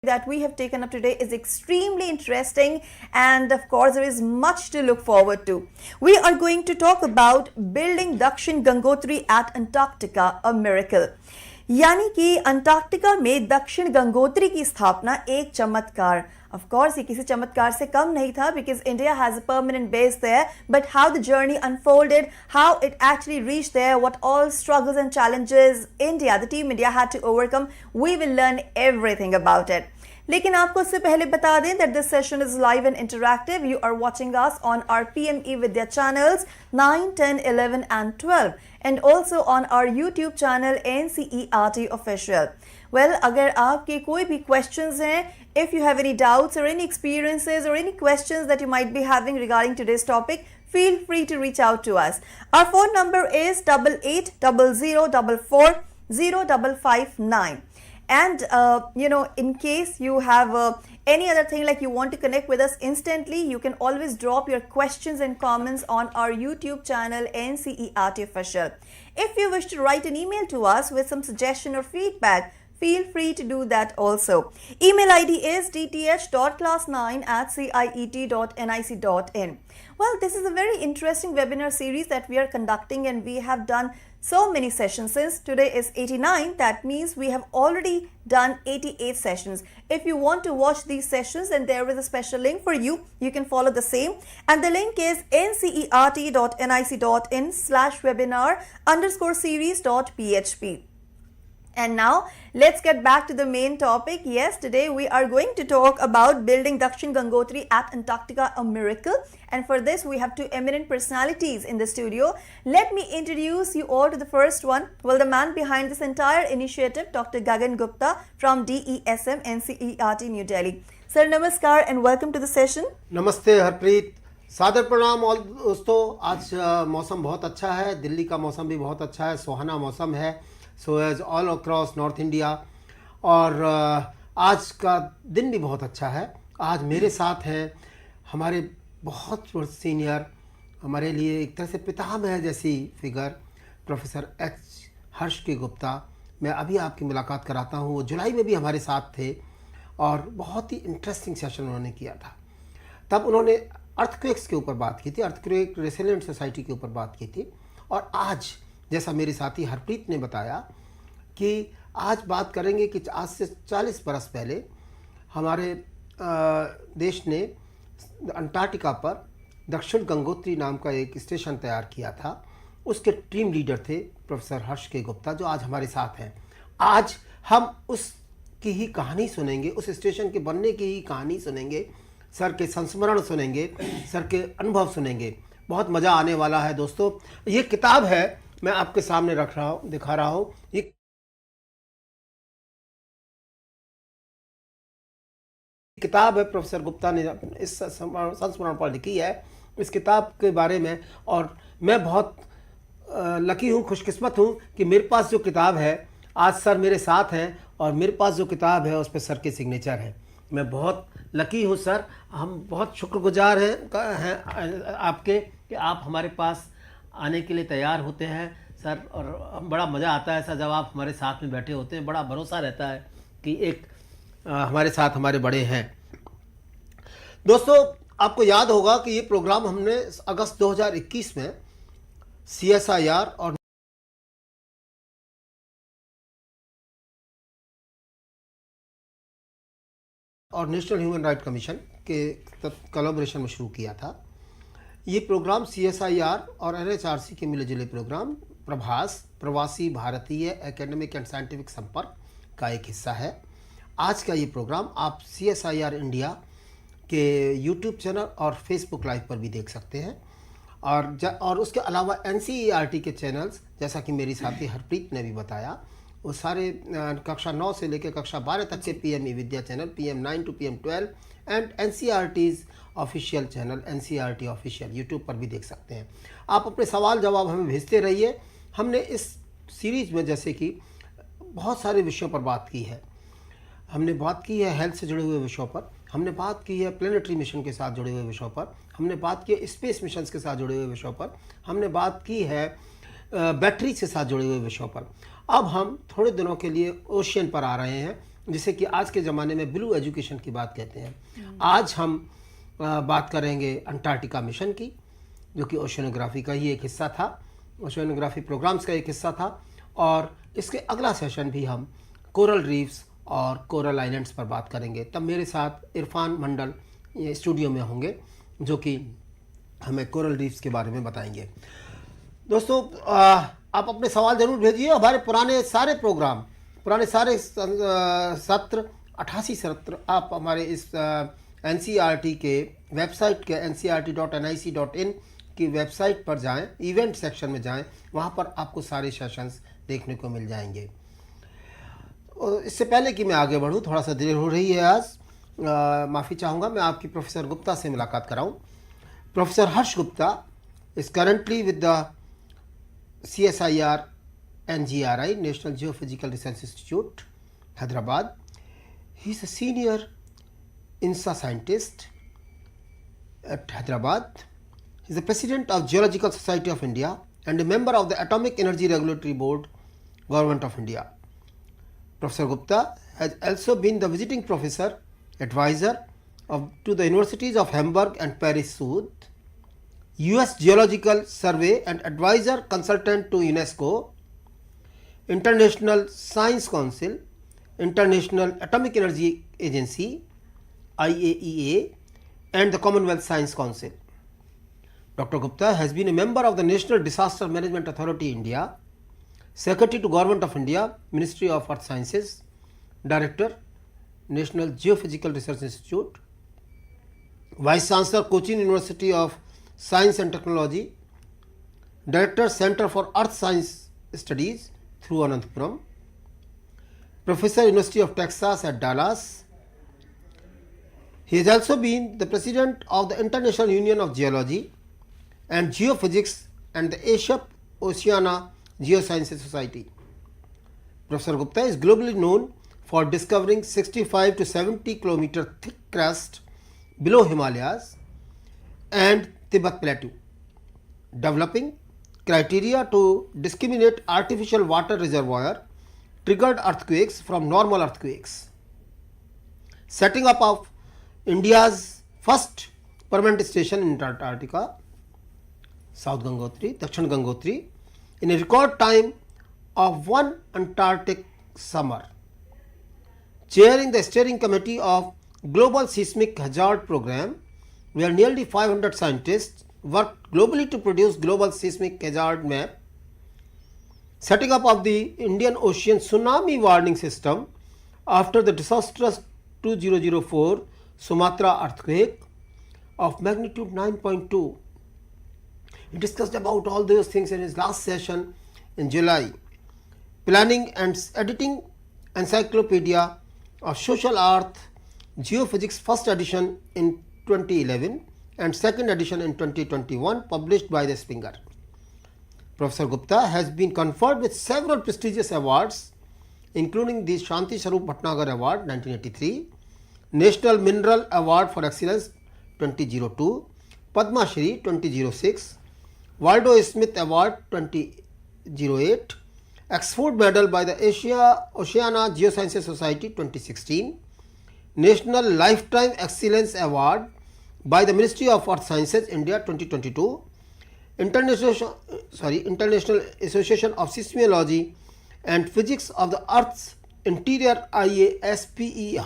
that we have taken up today is extremely interesting, and of course there is much to look forward to. We are going to talk about building Dakshin Gangotri at Antarctica, a miracle. यानी कि Antarctica में दक्षिण गंगोत्री की स्थापना एक चमत्कार. Of course, ये किसी चमत्कार से कम नहीं था because India has a permanent base there. But how the journey unfolded, how it actually reached there, what all struggles and challenges India, the team India had to overcome, we will learn everything about it. लेकिन आपको उससे पहले बता दें that this session is live and interactive. You are watching us on our PME Vidya channels 9, 10, 11 and 12 and also on our YouTube channel NCERT Official. Well, अगर आपके कोई भी questions हैं, if you have any doubts or any experiences or any questions that you might be having regarding today's topic, feel free to reach out to us. Our phone number is 8800440559. And in case you have any other thing like you want to connect with us instantly, you can always drop your questions and comments on our YouTube channel NCERT Official. If you wish to write an email to us with some suggestion or feedback, feel free to do that also. Email ID is dth.class9@ciet.nic.in. Well, this is a very interesting webinar series that we are conducting, and we have done so many sessions. Since today is 89, that means we have already done 88 sessions. If you want to watch these sessions, then there is a special link for you. You can follow the same, and the link is ncert.nic.in/webinar_series.php. And now let's get back to the main topic. Yes, today we are going to talk about building Dakshin Gangotri at Antarctica, a miracle. And for this we have two eminent personalities in the studio. Let me introduce you all to the first one. Well, the man behind this entire initiative, Dr. Gupta from DESM NCERT New Delhi. Sir, namaskar and welcome to the session. नमस्ते हरप्रीत, सादर प्रणाम और दोस्तों. आज मौसम बहुत अच्छा है, दिल्ली का मौसम भी बहुत अच्छा है, सुहाना मौसम है. So as all across north India. और आज का दिन भी बहुत अच्छा है. आज मेरे साथ हैं हमारे बहुत सीनियर, हमारे लिए एक तरह से पितामह जैसी फिगर, प्रोफेसर हर्ष गुप्ता. मैं अभी आपकी मुलाकात कराता हूँ. वो जुलाई में भी हमारे साथ थे और बहुत ही इंटरेस्टिंग सेशन उन्होंने किया था. तब उन्होंने अर्थक्वेक्स के ऊपर बात की थी, अर्थक्वेक रेसिलिएंट सोसाइटी के ऊपर बात की थी. और आज जैसा मेरे साथी हरप्रीत ने बताया कि आज बात करेंगे कि आज से 40 बरस पहले हमारे देश ने अंटार्कटिका पर दक्षिण गंगोत्री नाम का एक स्टेशन तैयार किया था. उसके टीम लीडर थे प्रोफेसर हर्ष गुप्ता, जो आज हमारे साथ हैं. आज हम उसकी ही कहानी सुनेंगे, उस स्टेशन के बनने की ही कहानी सुनेंगे, सर के संस्मरण सुनेंगे, सर के अनुभव सुनेंगे. बहुत मज़ा आने वाला है दोस्तों. ये किताब है, मैं आपके सामने रख रहा हूँ, दिखा रहा हूँ. ये किताब है प्रोफेसर गुप्ता ने इस संस्मरण पर लिखी है. इस किताब के बारे में, और मैं बहुत लकी हूँ, खुशकिस्मत हूँ कि मेरे पास जो किताब है, आज सर मेरे साथ हैं और मेरे पास जो किताब है उस पर सर के सिग्नेचर है. मैं बहुत लकी हूँ सर. हम बहुत शुक्रगुजार हैं आपके कि आप हमारे पास आने के लिए तैयार होते हैं सर. और बड़ा मज़ा आता है सर जब आप हमारे साथ में बैठे होते हैं. बड़ा भरोसा रहता है कि एक हमारे साथ हमारे बड़े हैं. दोस्तों, आपको याद होगा कि ये प्रोग्राम हमने अगस्त 2021 में CSIR और नेशनल ह्यूमन राइट कमीशन के कोलैबोरेशन में शुरू किया था. ये प्रोग्राम CSIR और NHRC के मिले जुले प्रोग्राम प्रभास, प्रवासी भारतीय एकेडमिक एंड साइंटिफिक संपर्क का एक हिस्सा है. आज का ये प्रोग्राम आप CSIR इंडिया के YouTube चैनल और Facebook लाइव पर भी देख सकते हैं. और उसके अलावा NCERT के चैनल्स, जैसा कि मेरी साथी हरप्रीत ने भी बताया, वो सारे कक्षा 9 से लेकर कक्षा 12 तक के PME Vidya channel PM9 to PM12 and NCERT's official channel NCERT official YouTube पर भी देख सकते हैं. आप अपने सवाल जवाब हमें भेजते रहिए. हमने इस सीरीज़ में जैसे कि बहुत सारे विषयों पर बात की है. हमने बात की है हेल्थ से जुड़े हुए विषयों पर, हमने बात की है प्लेनेटरी मिशन के साथ जुड़े हुए विषयों पर, हमने बात की है स्पेस मिशन के साथ जुड़े हुए विषयों पर, हमने बात की है बैटरी के साथ जुड़े हुए विषयों पर. अब हम थोड़े दिनों के लिए ओशियन पर आ रहे हैं. जिसे कि आज के ज़माने में ब्लू एजुकेशन की बात कहते हैं। आज हम बात करेंगे अंटार्कटिका मिशन की, जो कि ओशियनोग्राफी का ही एक हिस्सा था, ओशियनोग्राफी प्रोग्राम्स का एक हिस्सा था। और इसके अगला सेशन भी हम कोरल रीफ्स और कोरल आइलैंड्स पर बात करेंगे। तब मेरे साथ इरफान मंडल ये स्टूडियो में होंगे, जो कि हमें कोरल रीफ्स के बारे में बताएंगे। दोस्तों, आप अपने सवाल ज़रूर भेजिए। हमारे पुराने सारे प्रोग्राम, पुराने सारे सत्र 88 सत्र आप हमारे इस NCERT के वेबसाइट के ncert.nic.in की वेबसाइट पर जाएं, इवेंट सेक्शन में जाएं, वहां पर आपको सारे सेशंस देखने को मिल जाएंगे। और इससे पहले कि मैं आगे बढ़ूं, थोड़ा सा देर हो रही है आज, माफ़ी चाहूँगा, मैं आपकी प्रोफेसर गुप्ता से मुलाकात कराऊं। Professor Harsh Gupta is currently with the CSIR NGRI, National Geophysical Research Institute, Hyderabad. He is a senior INSA scientist at Hyderabad. He is the president of Geological Society of India and a member of the Atomic Energy Regulatory Board, Government of India. Professor Gupta has also been the visiting professor advisor to the universities of Hamburg and Paris Sud, US Geological Survey and advisor consultant to UNESCO, International Science Council, International Atomic Energy Agency IAEA, and the Commonwealth Science Council. Dr. Gupta has been a member of the National Disaster Management Authority India, Secretary to Government of India, Ministry of Earth Sciences, Director, National Geophysical Research Institute, Vice Chancellor, Cochin University of Science and Technology, Director, Center for Earth Science Studies through Ananthapuram, Professor, University of Texas at Dallas. He has also been the President of the International Union of Geology and Geophysics and the Asia Oceania Geosciences Society. Professor Gupta is globally known for discovering 65 to 70 kilometer thick crust below Himalayas and Tibet Plateau, developing criteria to discriminate artificial water reservoir triggered earthquakes from normal earthquakes, setting up of India's first permanent station in Antarctica, South Gangotri, Dakshin Gangotri, in a record time of one Antarctic summer, chairing the steering committee of Global Seismic Hazard Program, where nearly 500 scientists worked globally to produce global seismic hazard map, setting up of the Indian Ocean tsunami warning system after the disastrous 2004 Sumatra earthquake of magnitude 9.2. He discussed about all those things in his last session in July. Planning and editing Encyclopedia of Social Earth Geophysics, first edition in 2011 and second edition in 2021, published by the Springer. Professor Gupta has been conferred with several prestigious awards, including the Shanti Swarup Bhatnagar Award 1983, National Mineral Award for Excellence 2002, Padma Shri 2006, Waldo Smith Award 2008, Oxford Medal by the Oceania Geosciences Society 2016, National Lifetime Excellence Award by the Ministry of Earth Sciences India 2022, International Association of Seismology and Physics of the Earth's Interior IASPEI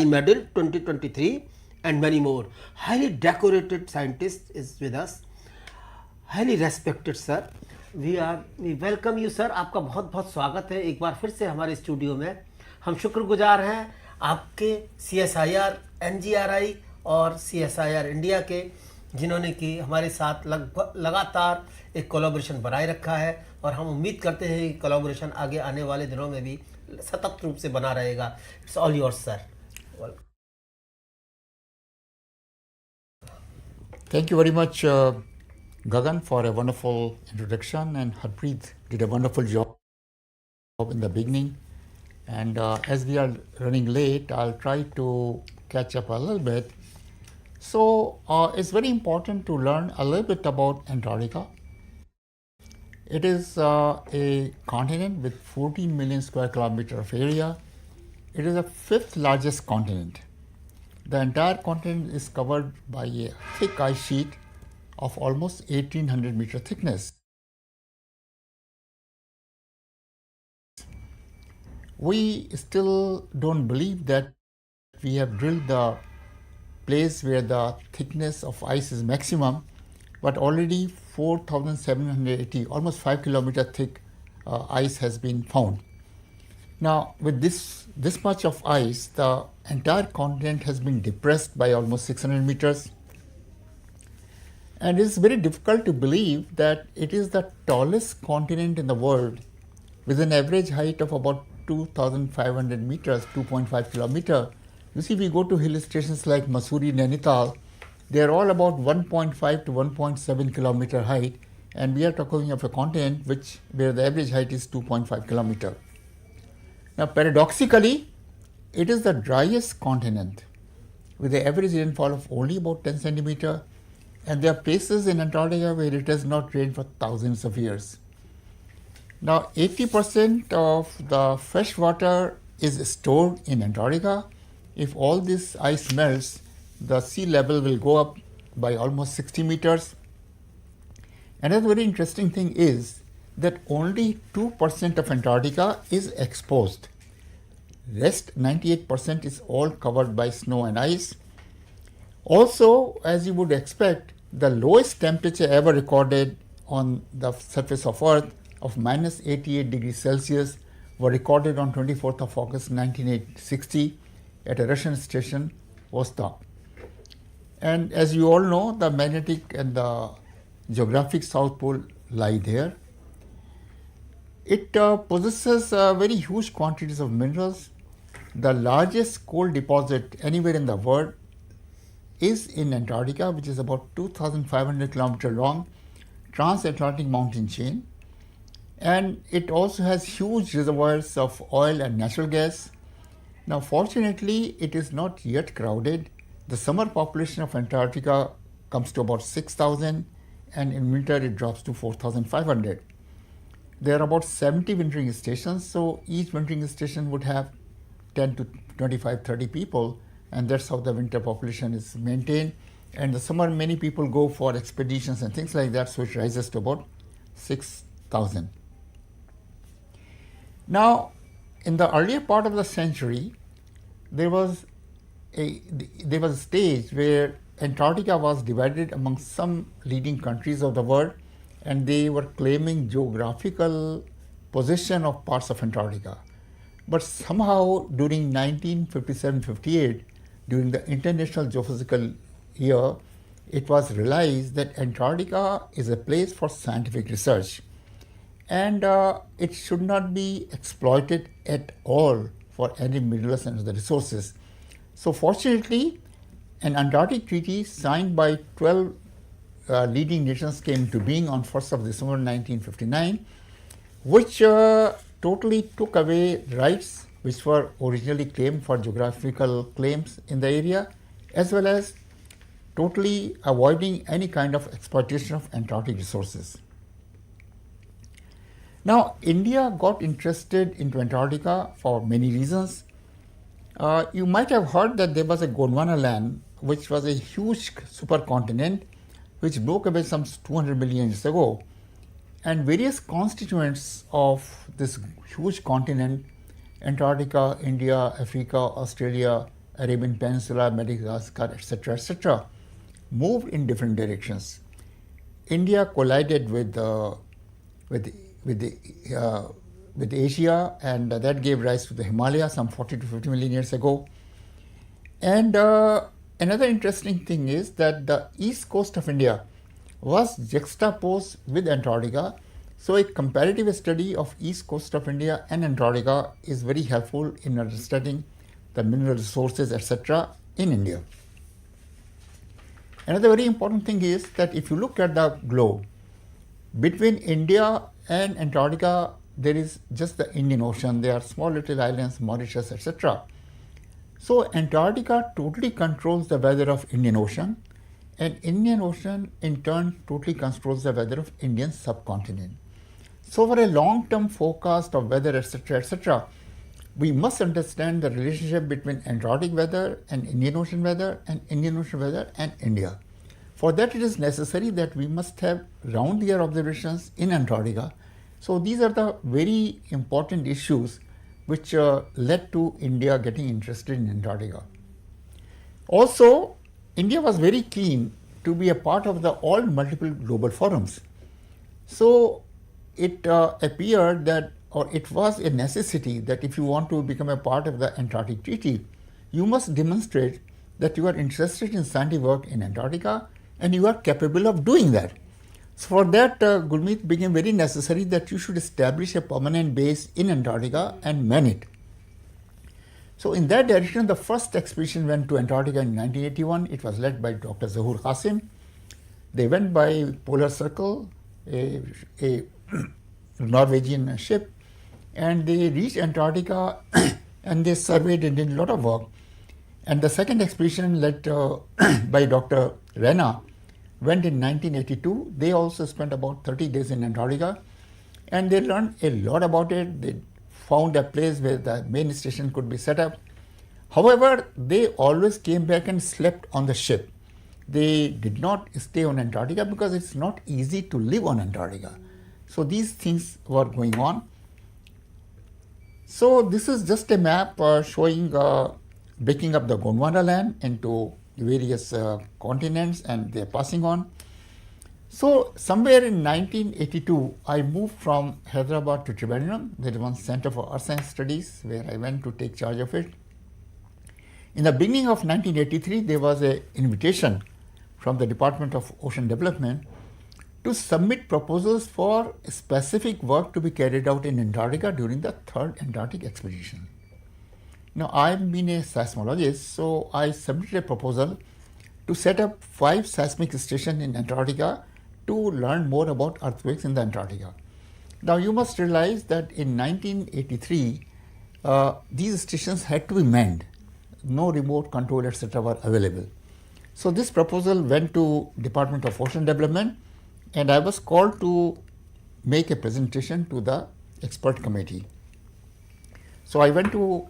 Medal 2023, and many more. Highly decorated scientist is with us, highly respected sir. We welcome you sir. आपका बहुत बहुत स्वागत है एक बार फिर से हमारे studio में। हम शुक्रगुजार हैं आपके CSIR NGRI और CSIR इंडिया के, जिन्होंने कि हमारे साथ लगातार एक कोलैबोरेशन बनाए रखा है, और हम उम्मीद करते हैं कि कोलैबोरेशन आगे आने वाले दिनों में भी सतत रूप से बना रहेगा। It's all yours sir. Thank you very much, Gagan, for a wonderful introduction, and Harpreet did a wonderful job in the beginning. And as we are running late, I'll try to catch up a little bit. So it's very important to learn a little bit about Antarctica. It is a continent with 14 million square kilometers of area. it is the fifth largest continent. The entire continent is covered by a thick ice sheet of almost 1800 meter thickness. We still don't believe that we have drilled the place where the thickness of ice is maximum, but already 4,780, almost 5 kilometer thick ice has been found. Now, with this much of ice, the entire continent has been depressed by almost 600 meters. And it's very difficult to believe that it is the tallest continent in the world with an average height of about 2,500 meters, 2.5 kilometer. You see, we go to hill stations like Mussoorie, Nainital, they are all about 1.5 to 1.7 kilometer height, and we are talking of a continent where the average height is 2.5 kilometer. Now, paradoxically, it is the driest continent with the average rainfall of only about 10 centimeter, and there are places in Antarctica where it has not rained for thousands of years. Now, 80% of the fresh water is stored in Antarctica. If all this ice melts, the sea level will go up by almost 60 meters. Another very interesting thing is that only 2% of Antarctica is exposed. Rest 98% is all covered by snow and ice. Also, as you would expect, the lowest temperature ever recorded on the surface of Earth of minus 88 degrees Celsius were recorded on 24th of August 1960 at a Russian station, Vostok. And as you all know, the magnetic and the geographic South Pole lie there. It possesses very huge quantities of minerals. The largest coal deposit anywhere in the world is in Antarctica, which is about 2,500 kilometers long, transatlantic mountain chain. And it also has huge reservoirs of oil and natural gas. Now, fortunately, it is not yet crowded. The summer population of Antarctica comes to about 6,000, and in winter it drops to 4,500. There are about 70 wintering stations, so each wintering station would have 10 to 25, 30 people, and that's how the winter population is maintained. And the summer, many people go for expeditions and things like that, so it rises to about 6,000. Now, in the earlier part of the century, there was a stage where Antarctica was divided among some leading countries of the world, and they were claiming geographical possession of parts of Antarctica. But somehow during 1957-58, during the International Geophysical Year, it was realized that Antarctica is a place for scientific research, and it should not be exploited at all for any minerals and other resources. So fortunately, an Antarctic treaty signed by 12 leading nations came into being on 1st of December 1959, which totally took away rights which were originally claimed for geographical claims in the area, as well as totally avoiding any kind of exploitation of Antarctic resources. Now, India got interested into Antarctica for many reasons. You might have heard that there was a Gondwana land, which was a huge supercontinent, which broke away some 200 million years ago. And various constituents of this huge continent, Antarctica, India, Africa, Australia, Arabian Peninsula, Madagascar, etc., moved in different directions. India collided with Asia, and that gave rise to the Himalayas some 40 to 50 million years ago. And another interesting thing is that the east coast of India was juxtaposed with Antarctica. So a comparative study of east coast of India and Antarctica is very helpful in understanding the mineral resources, etc. in India. Another very important thing is that if you look at the globe, between India and Antarctica, there is just the Indian Ocean. There are small little islands, Mauritius, etc. So Antarctica totally controls the weather of Indian Ocean, and Indian Ocean in turn totally controls the weather of Indian subcontinent. So for a long-term forecast of weather, etc., we must understand the relationship between Antarctic weather and Indian Ocean weather and Indian Ocean weather and India. For that, it is necessary that we must have round the year observations in Antarctica. So these are the very important issues which led to India getting interested in Antarctica. Also, India was very keen to be a part of the all multiple global forums. So it appeared that, or it was a necessity that if you want to become a part of the Antarctic Treaty, you must demonstrate that you are interested in scientific work in Antarctica and you are capable of doing that. So for that, Gurmeet, became very necessary that you should establish a permanent base in Antarctica and man it. So in that direction, the first expedition went to Antarctica in 1981. It was led by Dr. Zahur Qasim. They went by Polar Circle, a Norwegian ship, and they reached Antarctica and they surveyed and did a lot of work. And the second expedition led by Dr. Rena went in 1982. They also spent about 30 days in Antarctica and they learned a lot about it. They found a place where the main station could be set up. However, they always came back and slept on the ship. They did not stay on Antarctica because it's not easy to live on Antarctica. So these things were going on. So this is just a map showing breaking up the Gondwana land into various continents and they're passing on. So somewhere in 1982, I moved from Hyderabad to Trivandrum. There is one Center for Earth Science Studies where I went to take charge of it. In the beginning of 1983, there was an invitation from the Department of Ocean Development to submit proposals for specific work to be carried out in Antarctica during the third Antarctic expedition. Now, I've been a seismologist, so I submitted a proposal to set up 5 seismic stations in Antarctica to learn more about earthquakes in the Antarctica. Now, you must realize that in 1983, these stations had to be manned. No remote control, etc. were available. So this proposal went to Department of Ocean Development and I was called to make a presentation to the expert committee. So I went to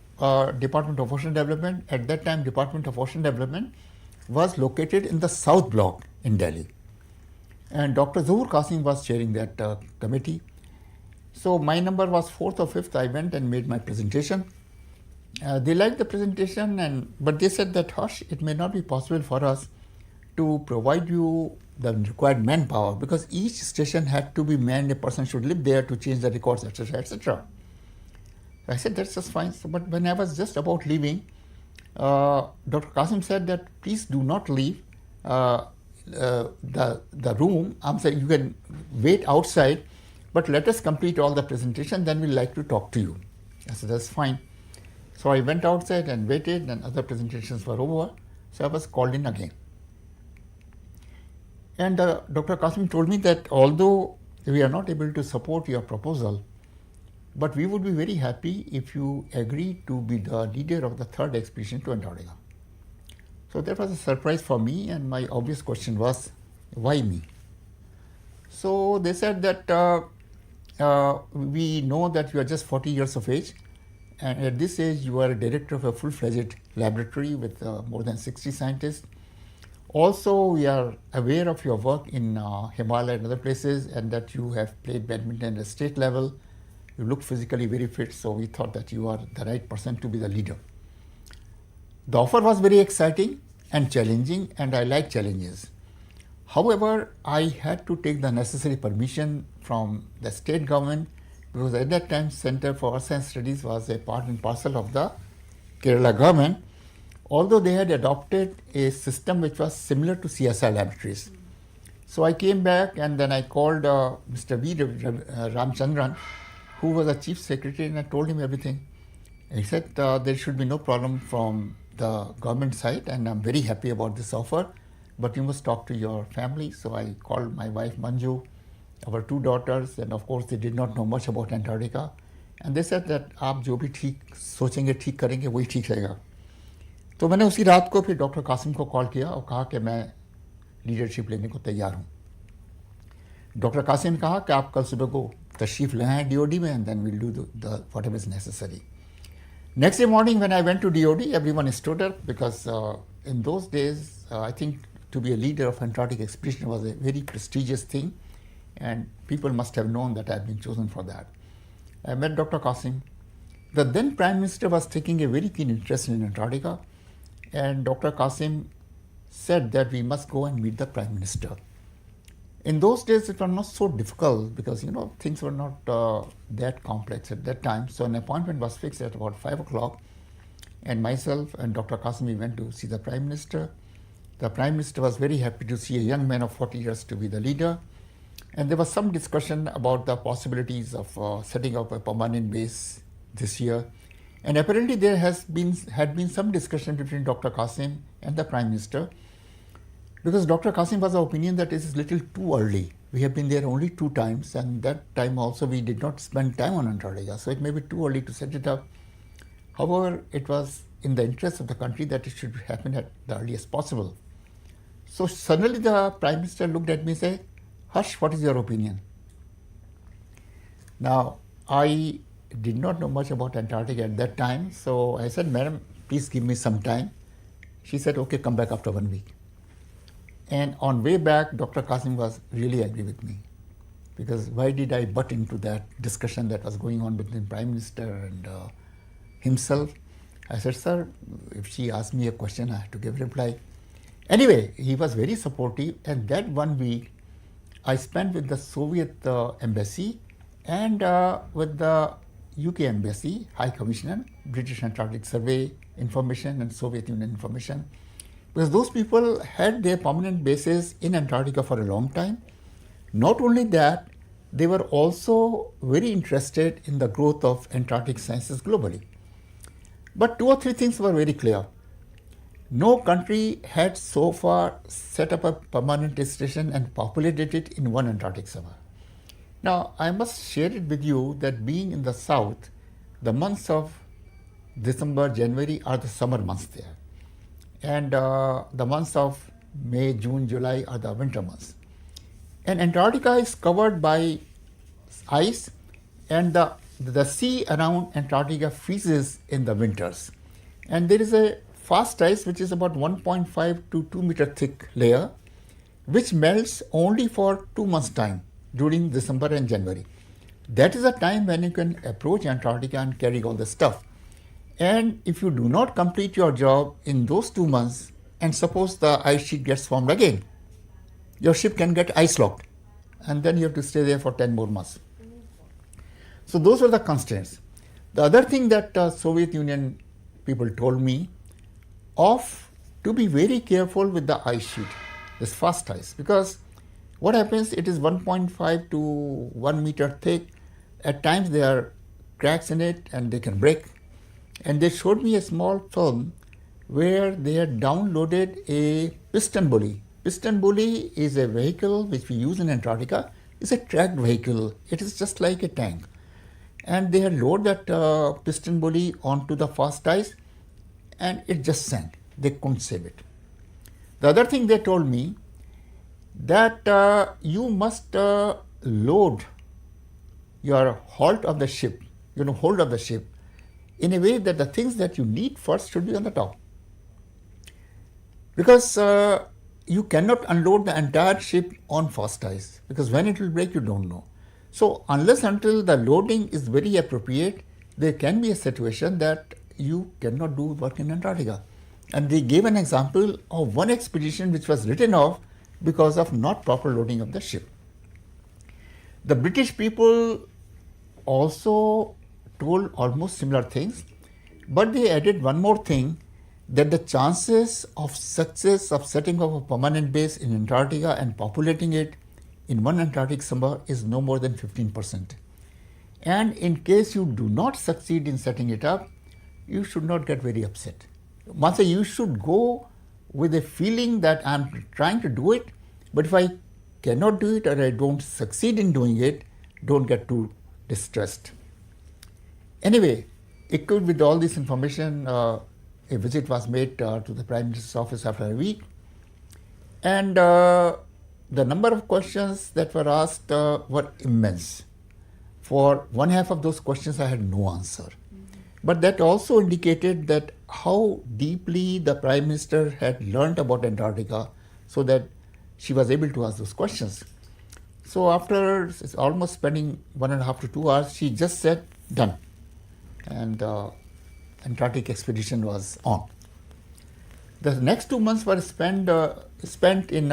Department of Ocean Development. At that time, Department of Ocean Development was located in the South Block in Delhi. And Dr. Zahur Qasim was chairing that committee. So my number was 4th or 5th. I went and made my presentation. They liked the presentation, but they said that, Harsh, it may not be possible for us to provide you the required manpower because each station had to be manned, a person should live there to change the records, etc., etc. I said, that's just fine. So, but when I was just about leaving, Dr. Qasim said that please do not leave the room. I'm saying you can wait outside, but let us complete all the presentation, then we'd like to talk to you. I said, that's fine. So I went outside and waited and other presentations were over. So I was called in again. And Dr. Qasim told me that although we are not able to support your proposal, but we would be very happy if you agree to be the leader of the third expedition to Antarctica. So that was a surprise for me and my obvious question was, why me? So they said that we know that you are just 40 years of age. And at this age, you are a director of a full-fledged laboratory with more than 60 scientists. Also, we are aware of your work in Himalaya and other places and that you have played badminton at state level. You look physically very fit, so we thought that you are the right person to be the leader. The offer was very exciting and challenging, and I like challenges. However, I had to take the necessary permission from the state government because at that time Center for Earth Science Studies was a part and parcel of the Kerala government, although they had adopted a system which was similar to CSI laboratories. So I came back and then I called Mr. V. Ramchandran, who was the chief secretary, and I told him everything. He said there should be no problem from the government side and I'm very happy about this offer, but you must talk to your family. So I called my wife Manju, our 2 daughters, and of course they did not know much about Antarctica. And they said that आप जो भी ठीक सोचेंगे ठीक करेंगे वही ठीक रहेगा. तो मैंने उसी रात को फिर डॉक्टर कासिम को कॉल किया और कहा कि मैं लीडरशिप लेने को तैयार हूँ. डॉक्टर कासिम ने कहा कि आप कल सुबह को तशरीफ़ ले आएँ DOD में and then will do the whatever is necessary. Next day morning when I went to DOD, everyone stood up because in those days, I think to be a leader of Antarctic expedition was a very prestigious thing, and people must have known that I had been chosen for that. I met Dr. Qasim. The then Prime Minister was taking a very keen interest in Antarctica, and Dr. Qasim said that we must go and meet the Prime Minister. In those days, it was not so difficult because, things were not that complex at that time. So an appointment was fixed at about 5 o'clock, and myself and Dr. Qasim, we went to see the Prime Minister. The Prime Minister was very happy to see a young man of 40 years to be the leader. And there was some discussion about the possibilities of setting up a permanent base this year. And apparently there had been some discussion between Dr. Qasim and the Prime Minister, because Dr. Qasim was of opinion that it is a little too early. We have been there only 2 times, and that time also we did not spend time on Antarctica, so it may be too early to set it up. However, it was in the interest of the country that it should happen at the earliest possible. So suddenly the Prime Minister looked at me and said, "Harsh, what is your opinion?" Now, I did not know much about Antarctica at that time, so I said, "Madam, please give me some time." She said, "Okay, come back after 1 week." And on way back, Dr. Qasim was really angry with me, because why did I butt into that discussion that was going on between Prime Minister and himself? I said, "Sir, if she asked me a question, I have to give a reply." Anyway, he was very supportive, and that 1 week I spent with the Soviet embassy and with the UK embassy, High Commissioner, British Antarctic Survey information and Soviet Union information. Because those people had their permanent bases in Antarctica for a long time. Not only that, they were also very interested in the growth of Antarctic sciences globally. But 2 or 3 things were very clear. No country had so far set up a permanent station and populated it in one Antarctic summer. Now, I must share it with you that being in the south, the months of December, January are the summer months there. And the months of May, June, July are the winter months. And Antarctica is covered by ice, and the sea around Antarctica freezes in the winters. And there is a fast ice which is about 1.5 to 2 meter thick layer, which melts only for 2 months' time during December and January. That is a time when you can approach Antarctica and carry all the stuff. And if you do not complete your job in those 2 months, and suppose the ice sheet gets formed again, your ship can get ice locked, and then you have to stay there for 10 more months. So those were the constraints. The other thing that Soviet Union people told me to be very careful with the ice sheet, this fast ice, because what happens, it is 1.5 to 1 meter thick. At times there are cracks in it and they can break. And they showed me a small film where they had downloaded a piston bully. Piston bully is a vehicle which we use in Antarctica. It's a tracked vehicle. It is just like a tank. And they had loaded that piston bully onto the fast ice, and it just sank. They couldn't save it. The other thing they told me, that you must load your hold of the ship in a way that the things that you need first should be on the top. Because you cannot unload the entire ship on fast ice, because when it will break, you don't know. So unless until the loading is very appropriate, there can be a situation that you cannot do work in Antarctica. And they gave an example of one expedition which was written off because of not proper loading of the ship. The British people also told almost similar things, but they added one more thing, that the chances of success of setting up a permanent base in Antarctica and populating it in one Antarctic summer is no more than 15%. And in case you do not succeed in setting it up, you should not get very upset. Once you should go with a feeling that I'm trying to do it, but if I cannot do it or I don't succeed in doing it, don't get too distressed. Anyway, equipped with all this information, a visit was made to the Prime Minister's office after a week, and the number of questions that were asked were immense. For one half of those questions, I had no answer, But that also indicated that how deeply the Prime Minister had learned about Antarctica so that she was able to ask those questions. So after almost spending 1.5 to 2 hours, she just said, done. And Antarctic expedition was on. The next 2 months were spent in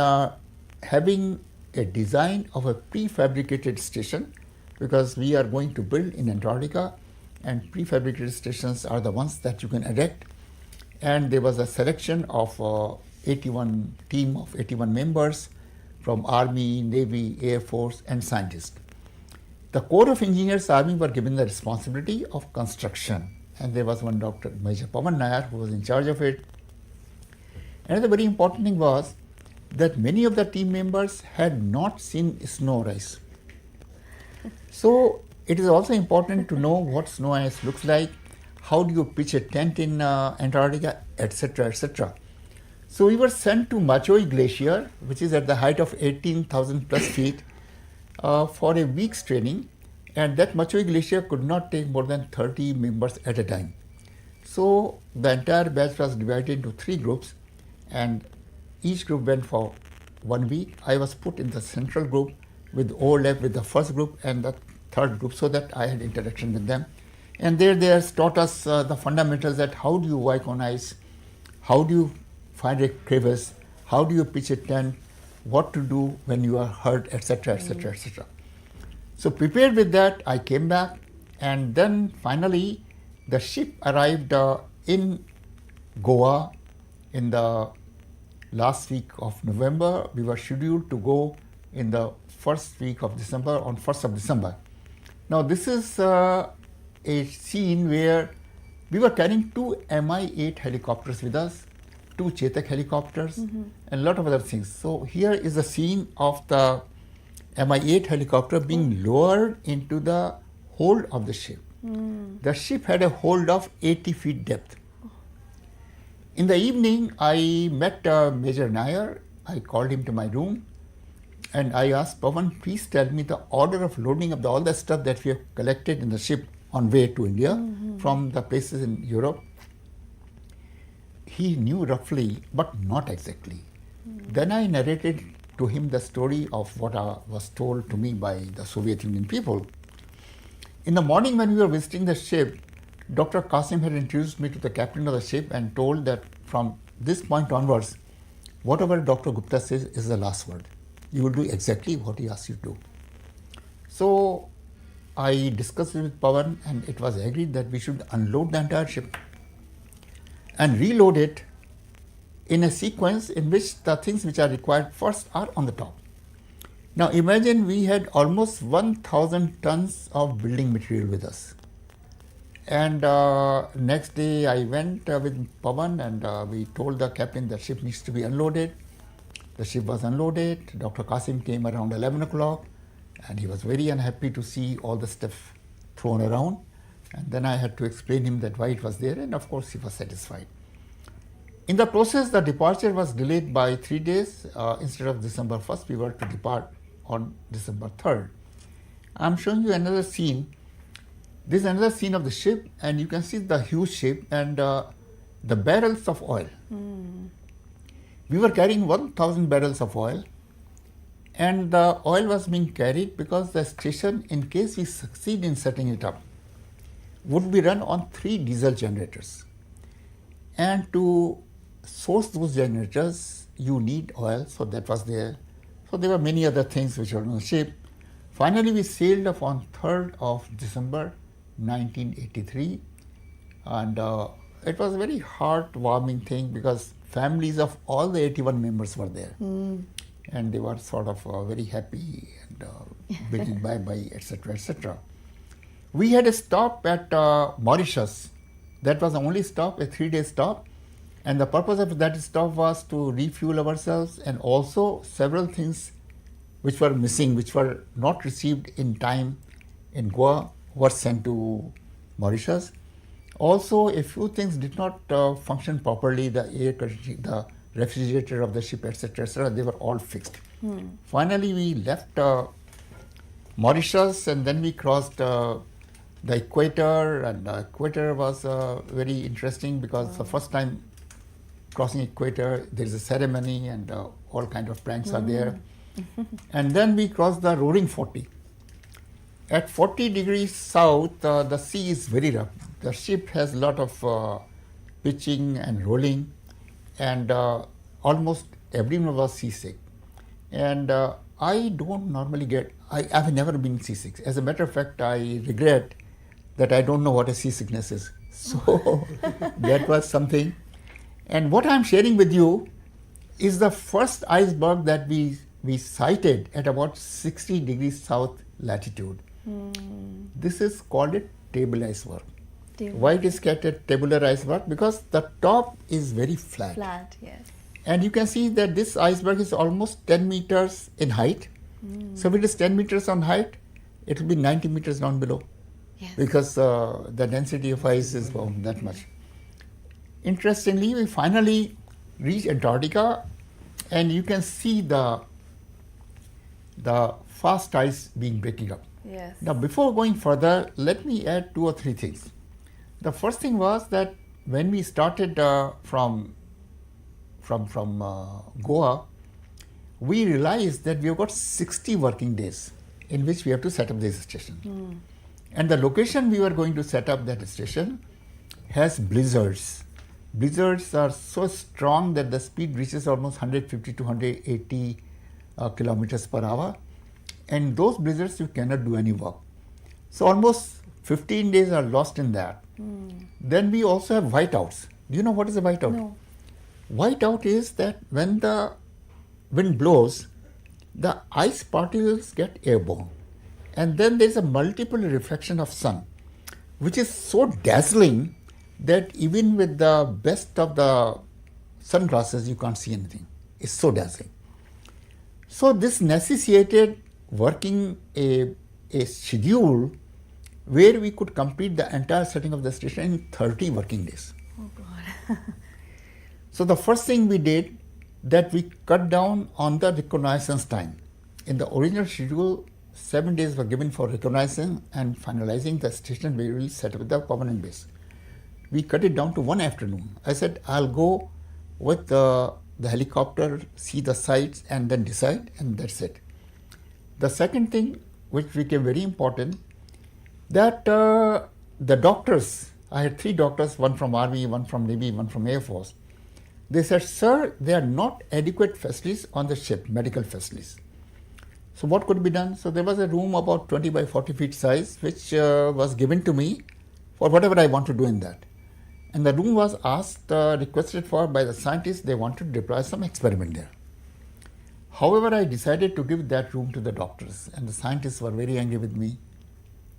having a design of a prefabricated station, because we are going to build in Antarctica, and prefabricated stations are the ones that you can erect. And there was a selection of 81 team of 81 members from Army, Navy, Air Force, and scientists. The Corps of Engineers Army were given the responsibility of construction, and there was one Dr. Major Pavan Nair who was in charge of it. Another very important thing was that many of the team members had not seen snow or ice. So it is also important to know what snow ice looks like, how do you pitch a tent in Antarctica, etc., etc. So we were sent to Machoi Glacier, which is at the height of 18,000 plus feet, for a week's training, and that Machoi Glacier could not take more than 30 members at a time. So the entire batch was divided into 3 groups, and each group went for 1 week. I was put in the central group with overlap with the first group and the third group, so that I had interaction with them. And there they taught us the fundamentals, that how do you work on ice, how do you find a crevice, how do you pitch a tent, what to do when you are hurt, etc., etc., etc. So prepared with that, I came back, and then finally the ship arrived in Goa in the last week of November. We were scheduled to go in the first week of December, on 1st of December. Now this is a scene where we were carrying 2 Mi-8 helicopters with us, 2 Chetak helicopters, and a lot of other things. So here is a scene of the Mi-8 helicopter being lowered into the hold of the ship. The ship had a hold of 80 feet depth. In the evening, I met Major Nair. I called him to my room, and I asked Pavan, please tell me the order of loading of all the stuff that we have collected in the ship on way to India from the places in Europe. He knew roughly, but not exactly. Then I narrated to him the story of what was told to me by the Soviet Union people. In the morning when we were visiting the ship, Dr. Qasim had introduced me to the captain of the ship and told that from this point onwards, whatever Dr. Gupta says is the last word. You will do exactly what he asks you to do. So I discussed with Pavan, and it was agreed that we should unload the entire ship and reload it in a sequence in which the things which are required first are on the top. Now imagine we had almost 1,000 tons of building material with us. And next day I went with Pavan, and we told the captain the ship needs to be unloaded. The ship was unloaded. Dr. Qasim came around 11 o'clock, and he was very unhappy to see all the stuff thrown around. And then I had to explain him that why it was there, and of course he was satisfied. In the process, the departure was delayed by 3 days. Instead of December 1st, we were to depart on December 3rd. I'm showing you another scene. This is another scene of the ship, and you can see the huge ship and the barrels of oil. We were carrying 1,000 barrels of oil, and the oil was being carried because the station, in case we succeed in setting it up, would be run on 3 diesel generators. And to source those generators, you need oil, so that was there. So there were many other things which were on the ship. Finally, we sailed off on 3rd of December 1983, and it was a very heartwarming thing because families of all the 81 members were there, and they were sort of very happy and bidding bye-bye, etc., etc. We had a stop at Mauritius. That was the only stop, a 3-day stop, and the purpose of that stop was to refuel ourselves, and also several things which were missing, which were not received in time in Goa, were sent to Mauritius. Also, a few things did not function properly, the air conditioning, the refrigerator of the ship, etc., etc., they were all fixed. Finally, we left Mauritius, and then we crossed the equator, and the equator was very interesting because the first time crossing equator, there is a ceremony and all kind of pranks are there. And then we crossed the roaring 40. At 40 degrees south, the sea is very rough. The ship has a lot of pitching and rolling, and almost everyone was seasick. And I don't normally I've never been seasick. As a matter of fact, I regret that I don't know what a seasickness is. So that was something. And what I'm sharing with you is the first iceberg that we sighted at about 60 degrees south latitude. This is called a table iceberg. Why it is called a tabular iceberg? Because the top is very flat. Flat, yes. And you can see that this iceberg is almost 10 meters in height. So if it is 10 meters on height, it will be 90 meters down below. Yes. Because the density of ice is that much. Interestingly, we finally reached Antarctica, and you can see the fast ice being breaking up. Yes. Now, before going further, let me add 2 or 3 things. The first thing was that when we started from Goa, we realized that we have got 60 working days in which we have to set up this station. And the location we were going to set up that station has blizzards. Blizzards are so strong that the speed reaches almost 150 to 180 kilometers per hour. And those blizzards, you cannot do any work. So almost 15 days are lost in that. Then we also have whiteouts. Do you know what is a whiteout? No. Whiteout is that when the wind blows, the ice particles get airborne. And then there is a multiple reflection of sun, which is so dazzling that even with the best of the sunglasses, you can't see anything. It's so dazzling. So this necessitated working a schedule where we could complete the entire setting of the station in 30 working days. Oh God. So the first thing we did, that we cut down on the reconnaissance time. In the original schedule, 7 days were given for reconnaissance and finalizing the station where we will set up the permanent base. We cut it down to 1 afternoon. I said, I'll go with the helicopter, see the sites, and then decide, and that's it. The second thing, which became very important, that the doctors, I had 3 doctors, one from Army, one from Navy, one from Air Force. They said, sir, there are not adequate facilities on the ship, medical facilities. So what could be done? So there was a room about 20 by 40 feet size, which was given to me for whatever I want to do in that. And the room was requested for by the scientists. They wanted to deploy some experiment there. However, I decided to give that room to the doctors, and the scientists were very angry with me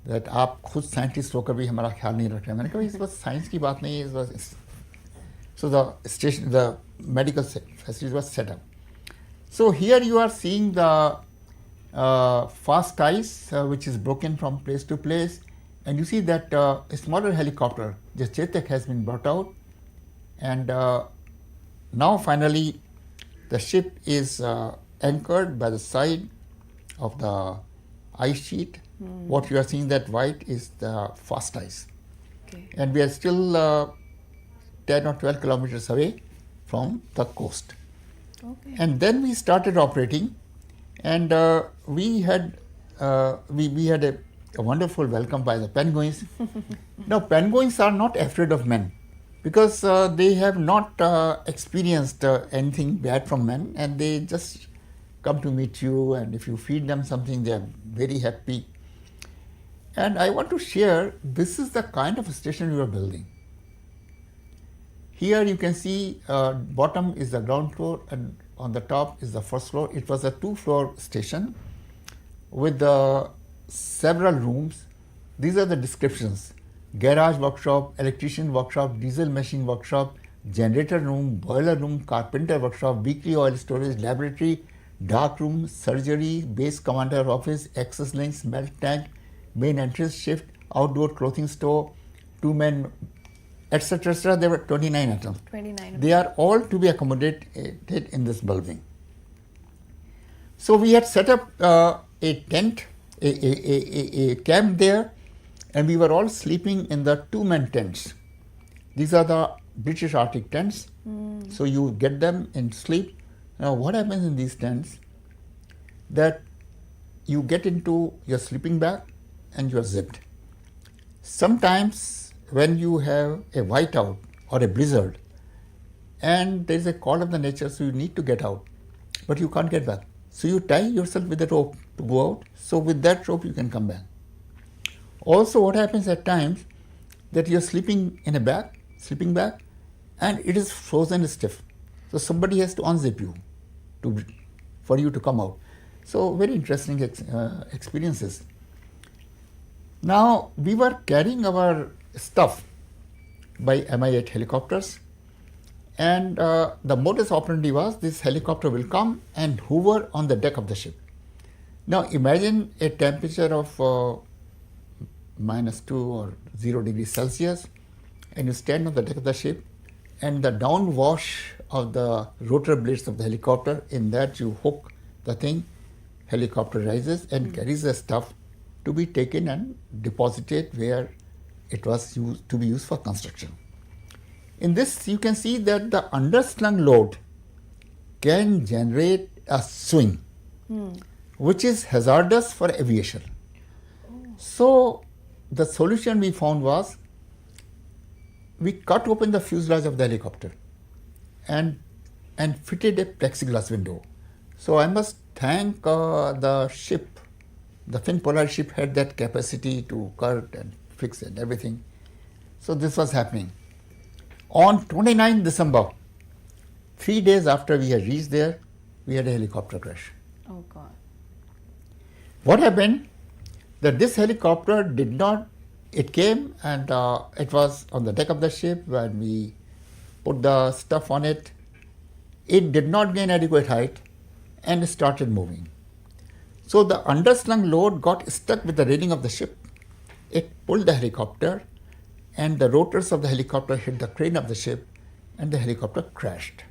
that आप खुद scientists होकर भी हमारा ख्याल नहीं रख रहे. मैंने कहा इस बात science की बात नहीं है. So the medical facilities was set up. So here you are seeing the fast ice which is broken from place to place, and you see that a smaller helicopter, the Chetak, has been brought out, and now finally the ship is anchored by the side of the ice sheet. What you are seeing, that white, is the fast ice. Okay. And we are still 10 or 12 kilometers away from the coast. Okay. And then we started operating, and we had a wonderful welcome by the penguins. Now, penguins are not afraid of men because they have not experienced anything bad from men, and they just come to meet you, and if you feed them something, they are very happy. And I want to share, this is the kind of station we are building. Here you can see bottom is the ground floor and on the top is the first floor. It was a 2-floor station with several rooms. These are the descriptions: garage workshop, electrician workshop, diesel machine workshop, generator room, boiler room, carpenter workshop, weekly oil storage, laboratory, dark room, surgery, base commander office, access links, melt tank, main entrance shift, outdoor clothing store, 2-man, etc., etc. There were 29 items. 29. They are all to be accommodated in this building. So we had set up a tent, a camp there, and we were all sleeping in the two-man tents. These are the British Arctic tents. So you get them in sleep. Now what happens in these tents, that you get into your sleeping bag and you are zipped. Sometimes when you have a whiteout or a blizzard and there is a call of the nature, so you need to get out, but you can't get back. So you tie yourself with a rope to go out. So with that rope you can come back. Also what happens at times, that you're sleeping in a bag, sleeping bag, and it is frozen stiff. So somebody has to unzip you for you to come out. So very interesting experiences. Now we were carrying our stuff by Mi-8 helicopters, and the modus operandi was this helicopter will come and hover on the deck of the ship. Now imagine a temperature of -2 or 0 degrees Celsius, and you stand on the deck of the ship, and the downwash of the rotor blades of the helicopter, in that you hook the thing, helicopter rises and carries the stuff to be taken and deposited where it was used to be used for construction. In this you can see that the underslung load can generate a swing, which is hazardous for aviation. So the solution we found was, we cut open the fuselage of the helicopter and fitted a plexiglass window. So I must thank the ship. The Finn Polar ship had that capacity to cut and fix and everything. So this was happening. On 29 December, 3 days after we had reached there, we had a helicopter crash. Oh God. What happened? That this helicopter did not, it came and it was on the deck of the ship. When we put the stuff on it, it did not gain adequate height and started moving. So the underslung load got stuck with the railing of the ship. It pulled the helicopter, and the rotors of the helicopter hit the crane of the ship, and the helicopter crashed.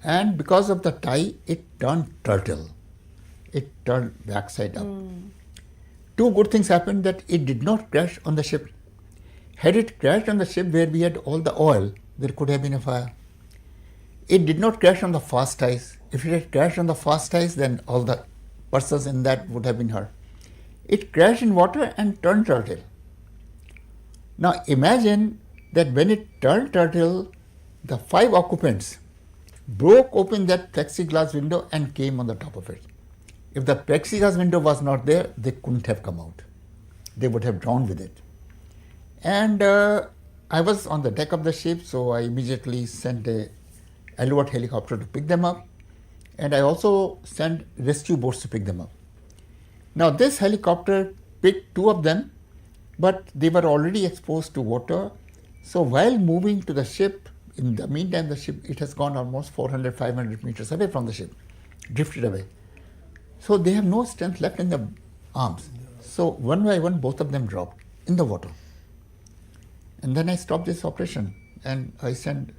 And because of the tie, it turned turtle. It turned backside up. Two good things happened, that it did not crash on the ship. Had it crashed on the ship where we had all the oil, there could have been a fire. It did not crash on the fast ties. If it had crashed on the fast ties, then all the persons in that would have been hurt. It crashed in water and turned turtle. Now imagine that when it turned turtle, the 5 occupants broke open that plexiglass window and came on the top of it. If the plexiglass window was not there, they couldn't have come out. They would have drowned with it. And I was on the deck of the ship, so I immediately sent a Alert helicopter to pick them up, and I also sent rescue boats to pick them up. Now this helicopter picked 2 of them, but they were already exposed to water. So while moving to the ship, in the meantime the ship, it has gone almost 400-500 meters away from the ship, drifted away. So they have no strength left in the arms. So one by one both of them dropped in the water. And then I stopped this operation, and I sent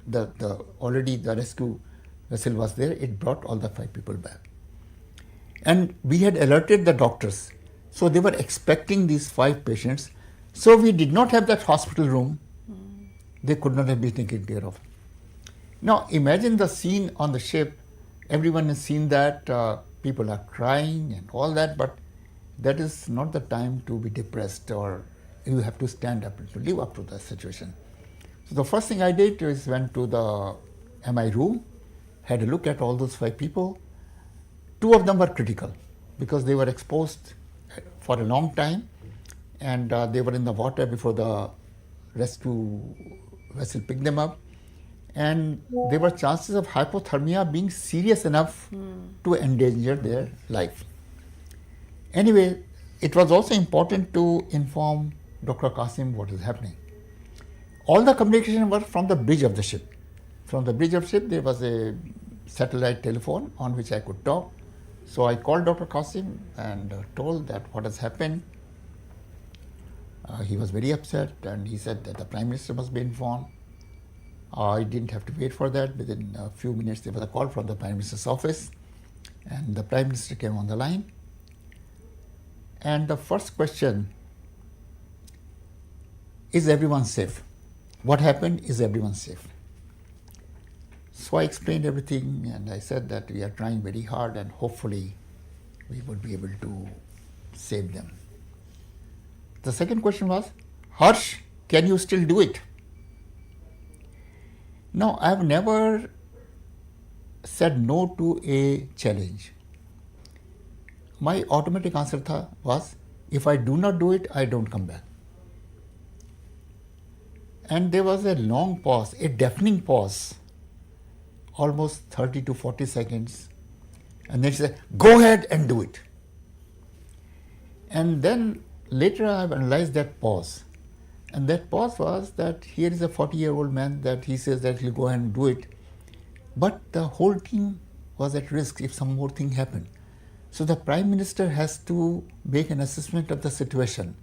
already the rescue vessel was there. It brought all the 5 people back. And we had alerted the doctors. So they were expecting these 5 patients. So we did not have that hospital room. They could not have been taken care of. Now imagine the scene on the ship. Everyone has seen that. People are crying and all that, but that is not the time to be depressed, or you have to stand up to live up to the situation. So the first thing I did is went to the MI room, had a look at all those 5 people. 2 of them were critical because they were exposed for a long time, and they were in the water before the rescue vessel picked them up. And there were chances of hypothermia being serious enough to endanger their life. Anyway, it was also important to inform Dr. Qasim what is happening. All the communication was from the bridge of the ship. From the bridge of the ship, there was a satellite telephone on which I could talk. So I called Dr. Qasim and told that what has happened. He was very upset, and he said that the Prime Minister must be informed. I didn't have to wait for that. Within a few minutes, there was a call from the Prime Minister's office, and the Prime Minister came on the line. And the first question is everyone safe? What happened? Is everyone safe? So I explained everything and I said that we are trying very hard and hopefully we would be able to save them. The second question was, Harsh, can you still do it? No, I have never said no to a challenge. My automatic answer was, if I do not do it, I don't come back. And there was a long pause, a deafening pause, almost 30 to 40 seconds. And then she said, go ahead and do it. And then later I have analyzed that pause. And that pause was that here is a 40-year-old man that he says that he'll go ahead and do it. But the whole team was at risk if some more thing happened. So the Prime Minister has to make an assessment of the situation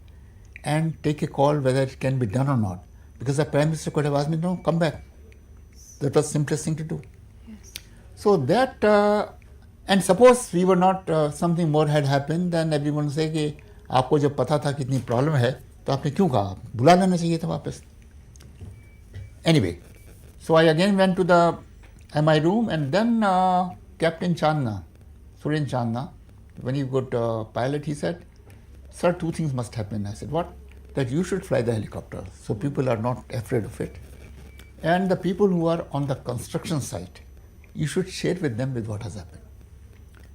and take a call whether it can be done or not. Because the Prime Minister could have asked me, no, come back. That was the simplest thing to do. Yes. So that, and suppose we were not, something more had happened, then everyone would say कि आपको जब पता था कितनी problem है तो आपने क्यों कहा, बुला लेना चाहिए था वापस. Anyway, so I again went to my room and then Captain Chandna, Suren Chandna, when he got pilot, he said, sir, two things must happen. I said, what? That you should fly the helicopter so people are not afraid of it. And the people who are on the construction site, you should share with them with what has happened.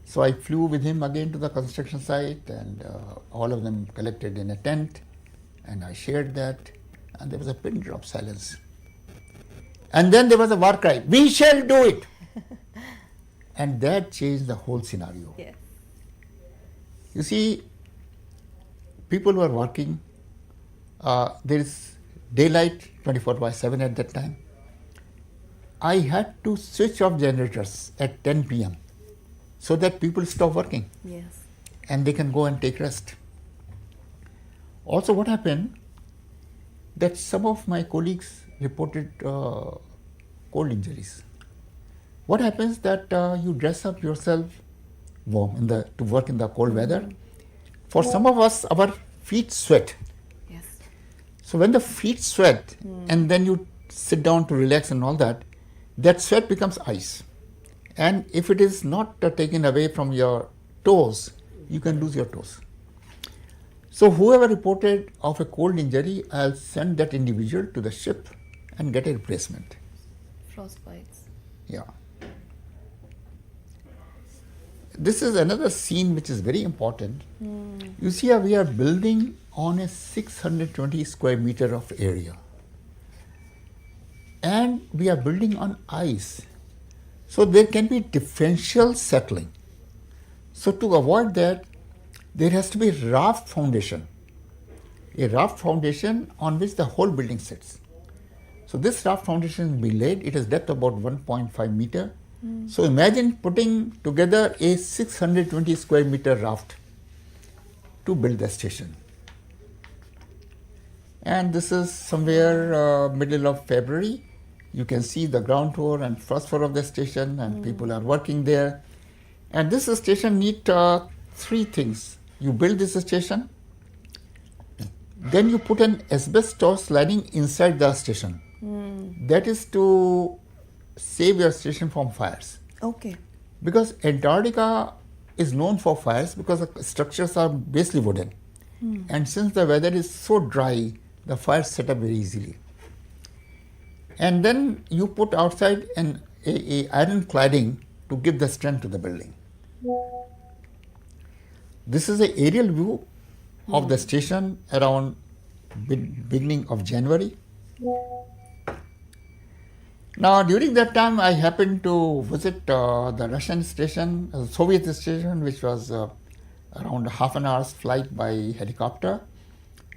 So I flew with him again to the construction site and all of them collected in a tent and I shared that and there was a pin drop silence. And then there was a war cry, we shall do it. And that changed the whole scenario. Yes. You see, people were working. There is daylight 24/7 at that time. I had to switch off generators at 10 p.m. so that people stop working. Yes. And they can go and take rest. Also, what happened, that some of my colleagues reported cold injuries. What happens that you dress up yourself warm to work in the cold weather. For some of us, our feet sweat. Yes. So when the feet sweat and then you sit down to relax and all that, that sweat becomes ice. And if it is not taken away from your toes, you can lose your toes. So whoever reported of a cold injury, I'll send that individual to the ship and get a replacement. Frostbites. Yeah. This is another scene which is very important. You see, we are building on a 620 square meter of area. And we are building on ice. So there can be differential settling. So to avoid that, there has to be raft foundation. A raft foundation on which the whole building sits. So this raft foundation will be laid. It has depth about 1.5 meter. So imagine putting together a 620 square meter raft to build the station. And this is somewhere middle of February. You can see the ground floor and first floor of the station and people are working there. And this station needs three things. You build this station, then you put an asbestos lining inside the station. That is to save your station from fires. Okay. Because Antarctica is known for fires because the structures are basically wooden. And since the weather is so dry, the fires set up very easily. And then you put outside an iron cladding to give the strength to the building. This is an aerial view of the station around beginning of January. Now, during that time, I happened to visit the Russian station, Soviet station, which was around half an hour's flight by helicopter.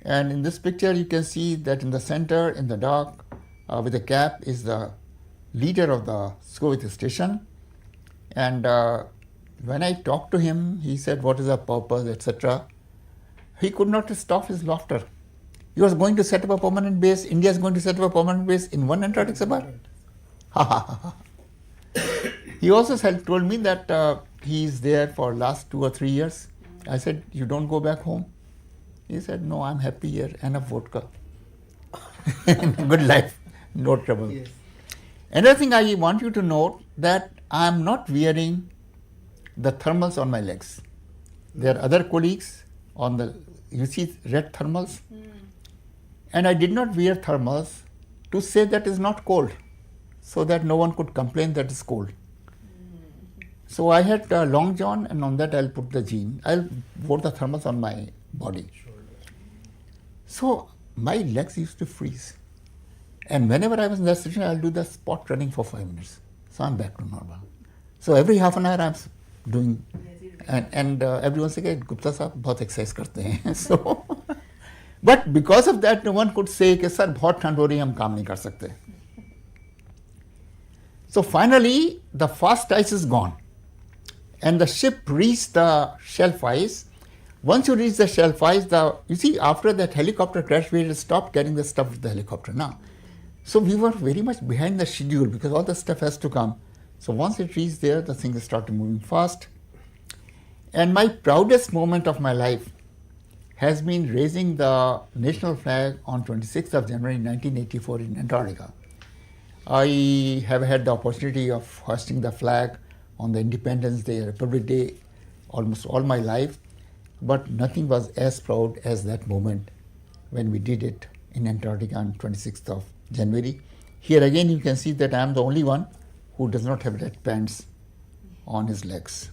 And in this picture, you can see that in the center, in the dark, with a cap, is the leader of the Soviet station. And when I talked to him, he said, what is the purpose, etc. He could not stop his laughter. He was going to set up a permanent base. India is going to set up a permanent base in one Antarctic suburb. He also told me that he is there for last 2 or 3 years. I said, you don't go back home? He said, no, I'm happy here, enough vodka. Good life, no trouble. Yes. Another thing I want you to note that I am not wearing the thermals on my legs. There are other colleagues on the, you see red thermals? And I did not wear thermals to say that it's not cold, so that no one could complain that it's cold. So I had long john, and on that I'll put the jean. I'll wore the thermals on my body. So my legs used to freeze. And whenever I was in that situation, I'll do the spot running for 5 minutes. So I'm back to normal. So every half an hour I'm doing, and everyone says, Gupta sahab, bahut exercise karte hain. So, but because of that, no one could say, sir, bahut thand ho rahi hai, hum kaam nahi kar sakte. So finally, the fast ice is gone. And the ship reached the shelf ice. Once you reach the shelf ice, you see, after that helicopter crash, we had stopped carrying the stuff with the helicopter now. So we were very much behind the schedule because all the stuff has to come. So once it reached there, the things started moving fast. And my proudest moment of my life has been raising the national flag on 26th of January 1984 in Antarctica. I have had the opportunity of hoisting the flag on the Independence Day, Republic Day, almost all my life, but nothing was as proud as that moment when we did it in Antarctica on 26th of January. Here again you can see that I am the only one who does not have red pants on his legs.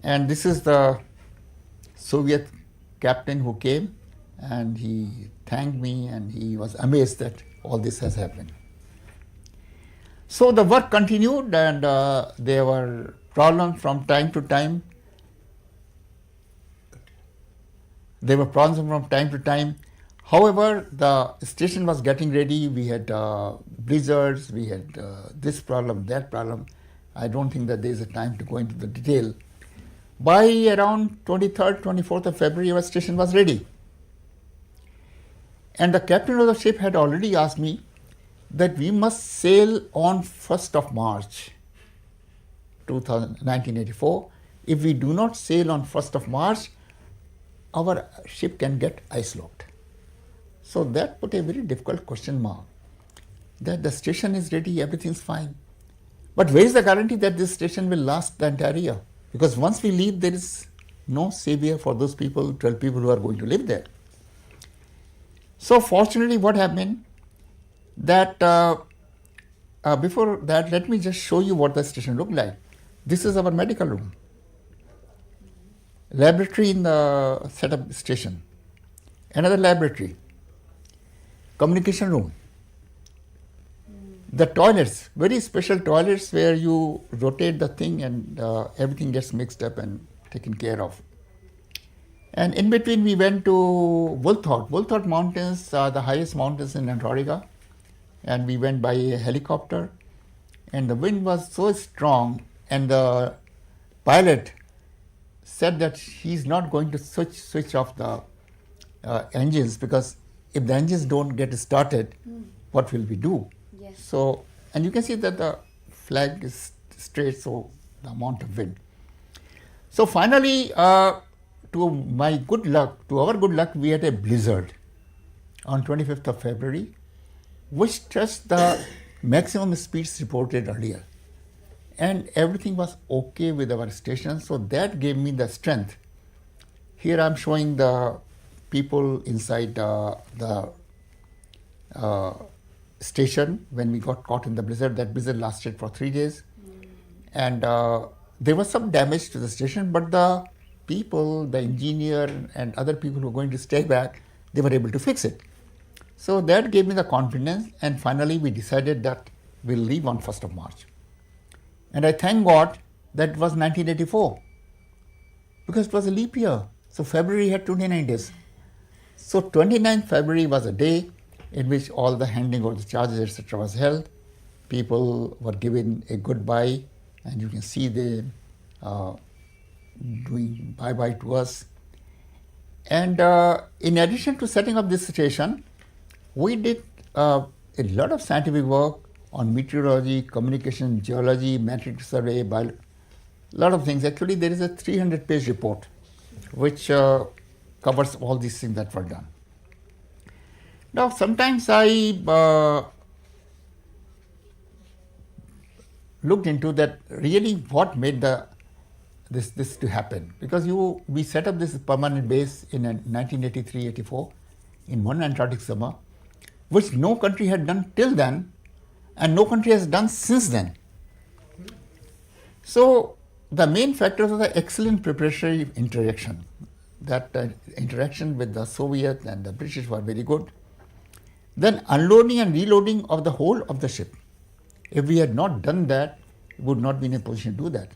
And this is the Soviet captain who came, and he thanked me, and he was amazed that all this has happened. So the work continued, and there were problems from time to time. However, the station was getting ready. We had blizzards, we had this problem, that problem. I don't think that there is a time to go into the detail. By around 23rd, 24th of February, our station was ready. And the captain of the ship had already asked me that we must sail on 1st of March 1984. If we do not sail on 1st of March, our ship can get ice locked. So that put a very difficult question mark. That the station is ready, everything's fine. But where is the guarantee that this station will last the entire year? Because once we leave, there is no savior for those people, 12 people who are going to live there. So fortunately, what happened, that before that, let me just show you what the station looked like. This is our medical room. Laboratory in the setup station. Another laboratory. Communication room. The toilets, very special toilets where you rotate the thing and everything gets mixed up and taken care of. And in between we went to Woolthorpe. Woolthorpe Mountains are the highest mountains in Antarctica. And we went by a helicopter. And the wind was so strong, and the pilot said that he's not going to switch off the engines, because if the engines don't get started, what will we do? Yes. So, and you can see that the flag is straight, so the amount of wind. So finally, to our good luck, we had a blizzard on 25th of February, which touched the maximum speeds reported earlier. And everything was okay with our station, so that gave me the strength. Here I'm showing the people inside the station when we got caught in the blizzard. That blizzard lasted for 3 days. And there was some damage to the station, but the people, the engineer and other people who were going to stay back, they were able to fix it. So that gave me the confidence, and finally we decided that we'll leave on 1st of March. And I thank God that it was 1984, because it was a leap year. So February had 29 days. So 29th February was a day in which all the handing of the charges, etc. was held. People were given a goodbye, and you can see them doing bye-bye to us. And in addition to setting up this station, we did a lot of scientific work on meteorology, communication, geology, metric survey, a lot of things. Actually, there is a 300-page report which covers all these things that were done. Now, sometimes I looked into that really what made this to happen, because we set up this permanent base in 1983-84 in one Antarctic summer, which no country had done till then, and no country has done since then. So the main factors are the excellent preparatory interaction. That interaction with the Soviet and the British were very good. Then unloading and reloading of the whole of the ship. If we had not done that, we would not be in a position to do that.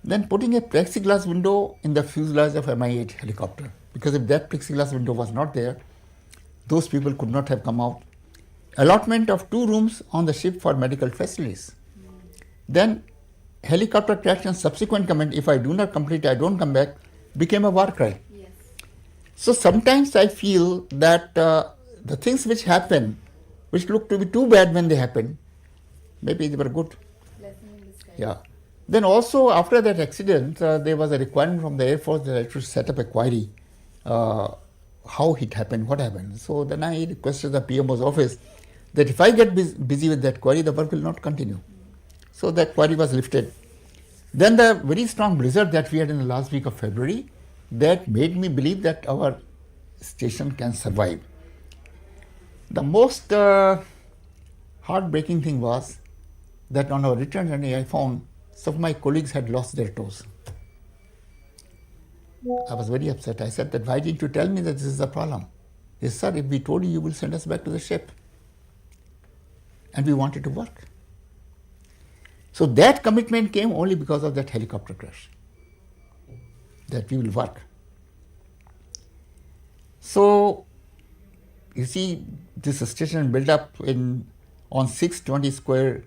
Then putting a plexiglass window in the fuselage of Mi-8 helicopter, because if that plexiglass window was not there, those people could not have come out. Allotment of 2 rooms on the ship for medical facilities. Then helicopter crash and subsequent comment, if I do not complete, I don't come back, became a war cry. Yes. So sometimes I feel that the things which happen, which look to be too bad when they happen, maybe they were good. Yeah. Then also after that accident, there was a requirement from the Air Force that I should set up a query, how it happened, what happened. So then I requested the PMO's office that if I get busy with that query, the work will not continue. So that query was lifted. Then the very strong blizzard that we had in the last week of February, that made me believe that our station can survive. The most heartbreaking thing was that on our return journey, I found some of my colleagues had lost their toes. I was very upset. I said that, why didn't you tell me that this is a problem? He said, sir, if we told you, you will send us back to the ship. And we wanted to work. So that commitment came only because of that helicopter crash, that we will work. So, you see, this station built up on 620 square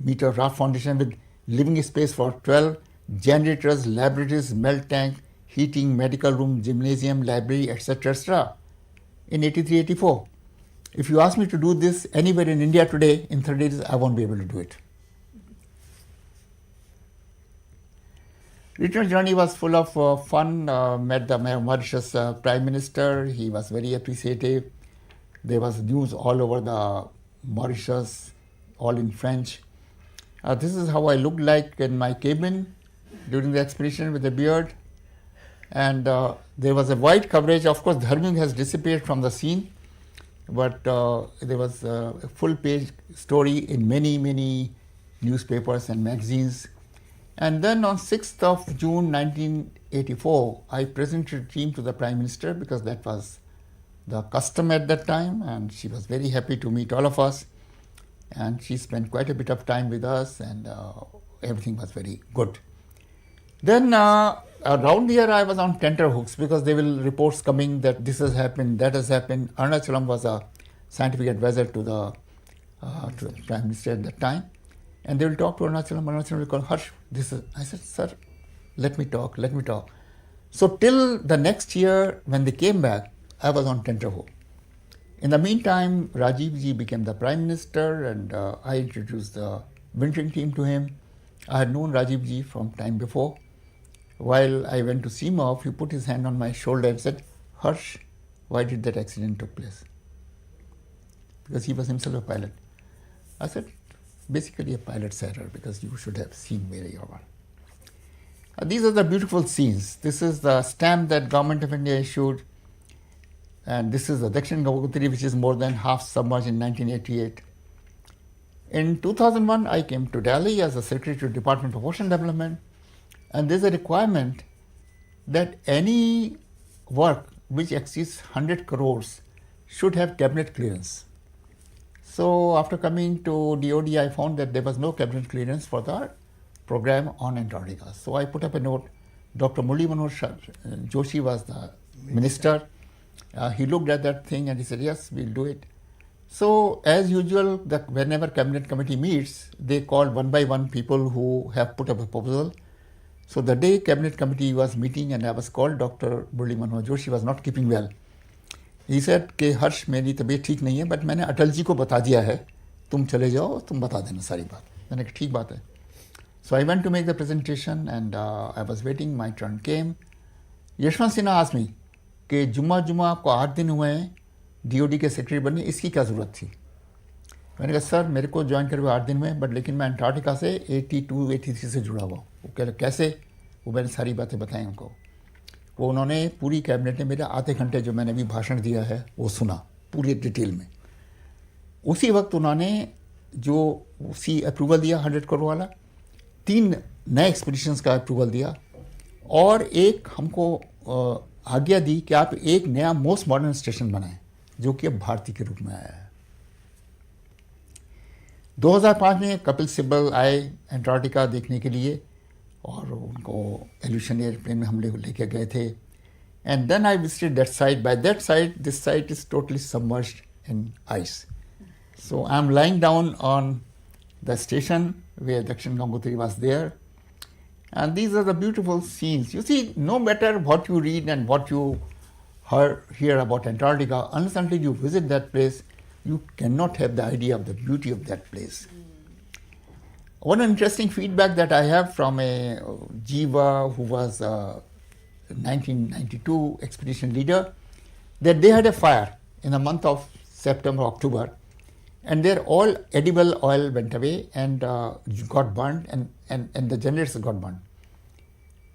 meter raft foundation with living space for 12 generators, laboratories, melt tank, heating, medical room, gymnasium, library, etc., etc. in 83-84. If you ask me to do this anywhere in India today, in 30 days, I won't be able to do it. Return journey was full of fun. Met the Mauritius Prime Minister. He was very appreciative. There was news all over the Mauritius, all in French. This is how I looked like in my cabin during the expedition with a beard. And there was a wide coverage. Of course, Dharming has disappeared from the scene, but there was a full page story in many, many newspapers and magazines. And then on 6th of June 1984, I presented a team to the Prime Minister because that was the custom at that time, and she was very happy to meet all of us. And she spent quite a bit of time with us, and everything was very good. Then around here I was on tenterhooks because there will reports coming that this has happened, that has happened. Arunachalam was a scientific advisor to the Prime Minister at that time. And they will talk to Arunachalam. Arunachalam will call, Harsh, I said, sir, let me talk. So till the next year when they came back, I was on tenterhook. In the meantime, Rajiv ji became the Prime Minister, and I introduced the wintering team to him. I had known Rajiv ji from time before. While I went to see him off, he put his hand on my shoulder and said, Harsh, why did that accident took place? Because he was himself a pilot. I said, basically a pilot's error, because you should have seen where you are. These are the beautiful scenes. This is the stamp that Government of India issued, and this is the Dakshin Gangotri, which is more than half submerged in 1988. In 2001, I came to Delhi as a Secretary to the Department of Ocean Development, and there's a requirement that any work which exceeds 100 crores should have cabinet clearance. So after coming to DOD, I found that there was no cabinet clearance for the program on Antarctica. So I put up a note. Dr. Murli Manohar Joshi was the minister. He looked at that thing and he said, yes, we'll do it. So as usual, whenever cabinet committee meets, they call one by one people who have put up a proposal. So the day cabinet committee was meeting and I was called, Dr. Murli Manohar Joshi was not keeping well. He said कि हर्ष मेरी तबीयत ठीक नहीं है, but मैंने अटल जी को बता दिया है, तुम चले जाओ, तुम बता देना सारी बात. मैंने कहा ठीक बात है. So I went to make the presentation and I was waiting, my turn came. Yashwant Sinha asked me कि जुम्मा को 8 दिन हुए हैं, DOD के सेक्रेटरी बनने, इसकी क्या ज़रूरत थी? मैंने कहा सर मेरे को ज्वाइन करे हुए 8 दिन में, बट लेकिन मैं अंटार्कटिका से 82 83 से जुड़ा हुआ हूँ। वो कह रहे कैसे? वो मैंने सारी बातें बताई उनको। वो उन्होंने पूरी कैबिनेट ने मेरे आधे घंटे जो मैंने अभी भाषण दिया है वो सुना पूरी डिटेल में। उसी वक्त उन्होंने जो उसी अप्रूवल दिया 100 करोड़ वाला, 3 नए एक्सपीडिशंस का अप्रूवल दिया और एक हमको आज्ञा दी कि आप एक नया मोस्ट मॉडर्न स्टेशन बनाएं जो कि अब भारती के रूप में आया है। 2005 में कपिल सिब्बल आए अंटार्कटिका देखने के लिए और उनको एल्यूशन एयरप्लेन में हम लेके गए थे। And then I visited that site. By that site this site is totally submerged in ice. So I'm lying down on the station where Dakshin Gangotri was there, and these are the beautiful scenes. You see, no matter what you read and what you hear about Antarctica, until you visit that place, you cannot have the idea of the beauty of that place. One interesting feedback that I have from a Jiva who was a 1992 expedition leader, that they had a fire in the month of September, October, and their all edible oil went away and got burned, and the generators got burned.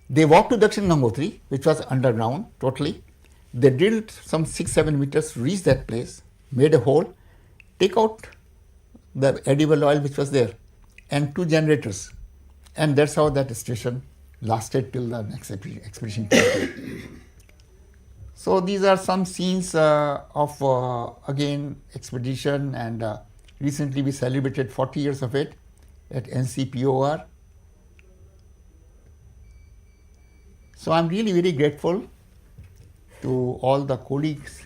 They walked to Dakshin Gangotri, which was underground totally. They drilled some 6-7 meters, reached that place, made a hole, take out the edible oil which was there, and 2 generators. And that's how that station lasted till the next expedition. So these are some scenes of again expedition, and recently we celebrated 40 years of it at NCPOR. So I'm really very grateful to all the colleagues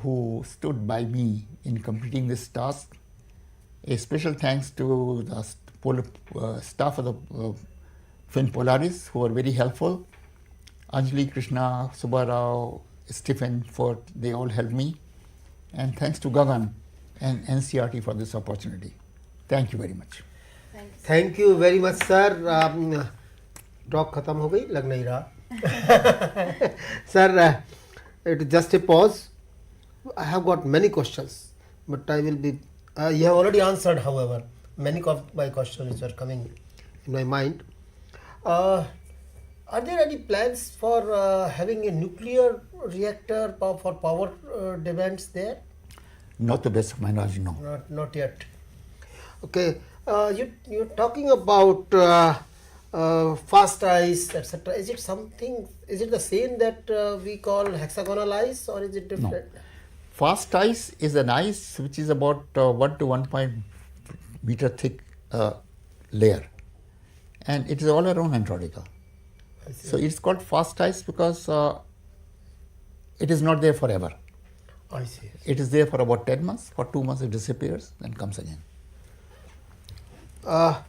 who stood by me in completing this task. A special thanks to the staff of the Twin Polaris who were very helpful. Anjali, Krishna, Subbarao, Stephen Fort, they all helped me. And thanks to Gagan and NCRT for this opportunity. Thank you very much. Thank you very much, sir. Talk खत्म हो गई, लग नहीं रहा. Sir, it is just a pause. I have got many questions, but I will be. You have already answered, however, many of my questions which are coming in my mind. Are there any plans for having a nuclear reactor for power demands there? Not the best of my knowledge, no. Not yet. Okay. You're talking about fast ice, etc. Is it something? Is it the same that we call hexagonal ice, or is it different? No. Fast ice is an ice which is about 1 to 1.5 meter thick layer, and it is all around Antarctica. So it's called fast ice because it is not there forever. I see. It is there for about 10 months. For 2 months it disappears, then comes again. I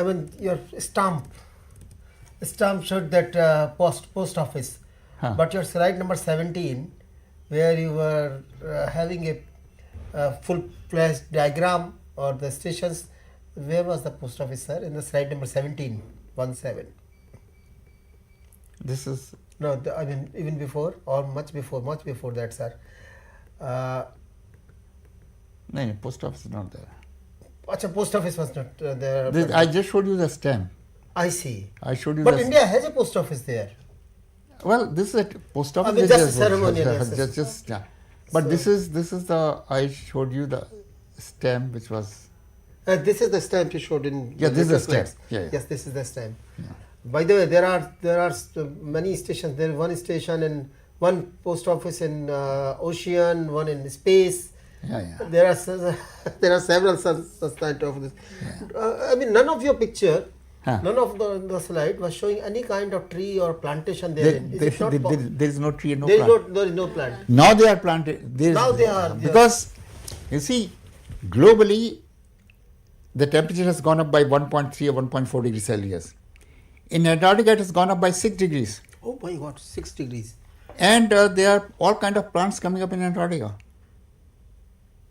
mean, your stamp showed that post office, but your slide number 17, where you were having a full-fledged diagram or the stations, where was the post office, sir? In the slide number 17, 17. This is No, I mean even before or much before that, sir. no, post office is not there. Acha, post office was not there. This, I just showed you the stamp. I see. I showed you. But the India has a post office there. Well, this is a post office. I mean, just ceremonial. Yeah. But so, this is the I showed you the stamp which was. This is the stamp you showed in. Yeah, this is the stamp. Yeah. Yes, this is the stamp. Yeah. By the way, there are many stations. There is one station in one post office in ocean, one in space. Yeah. There are several such kind of this. Yeah. I mean, none of your picture, none of the slide was showing any kind of tree or plantation there. There is no tree and no plant. There is no plant. Now they are planted. Now they are. Because, you see, globally, the temperature has gone up by 1.3 or 1.4 degrees Celsius. In Antarctica, it has gone up by 6 degrees. Oh my God, 6 degrees. And there are all kind of plants coming up in Antarctica.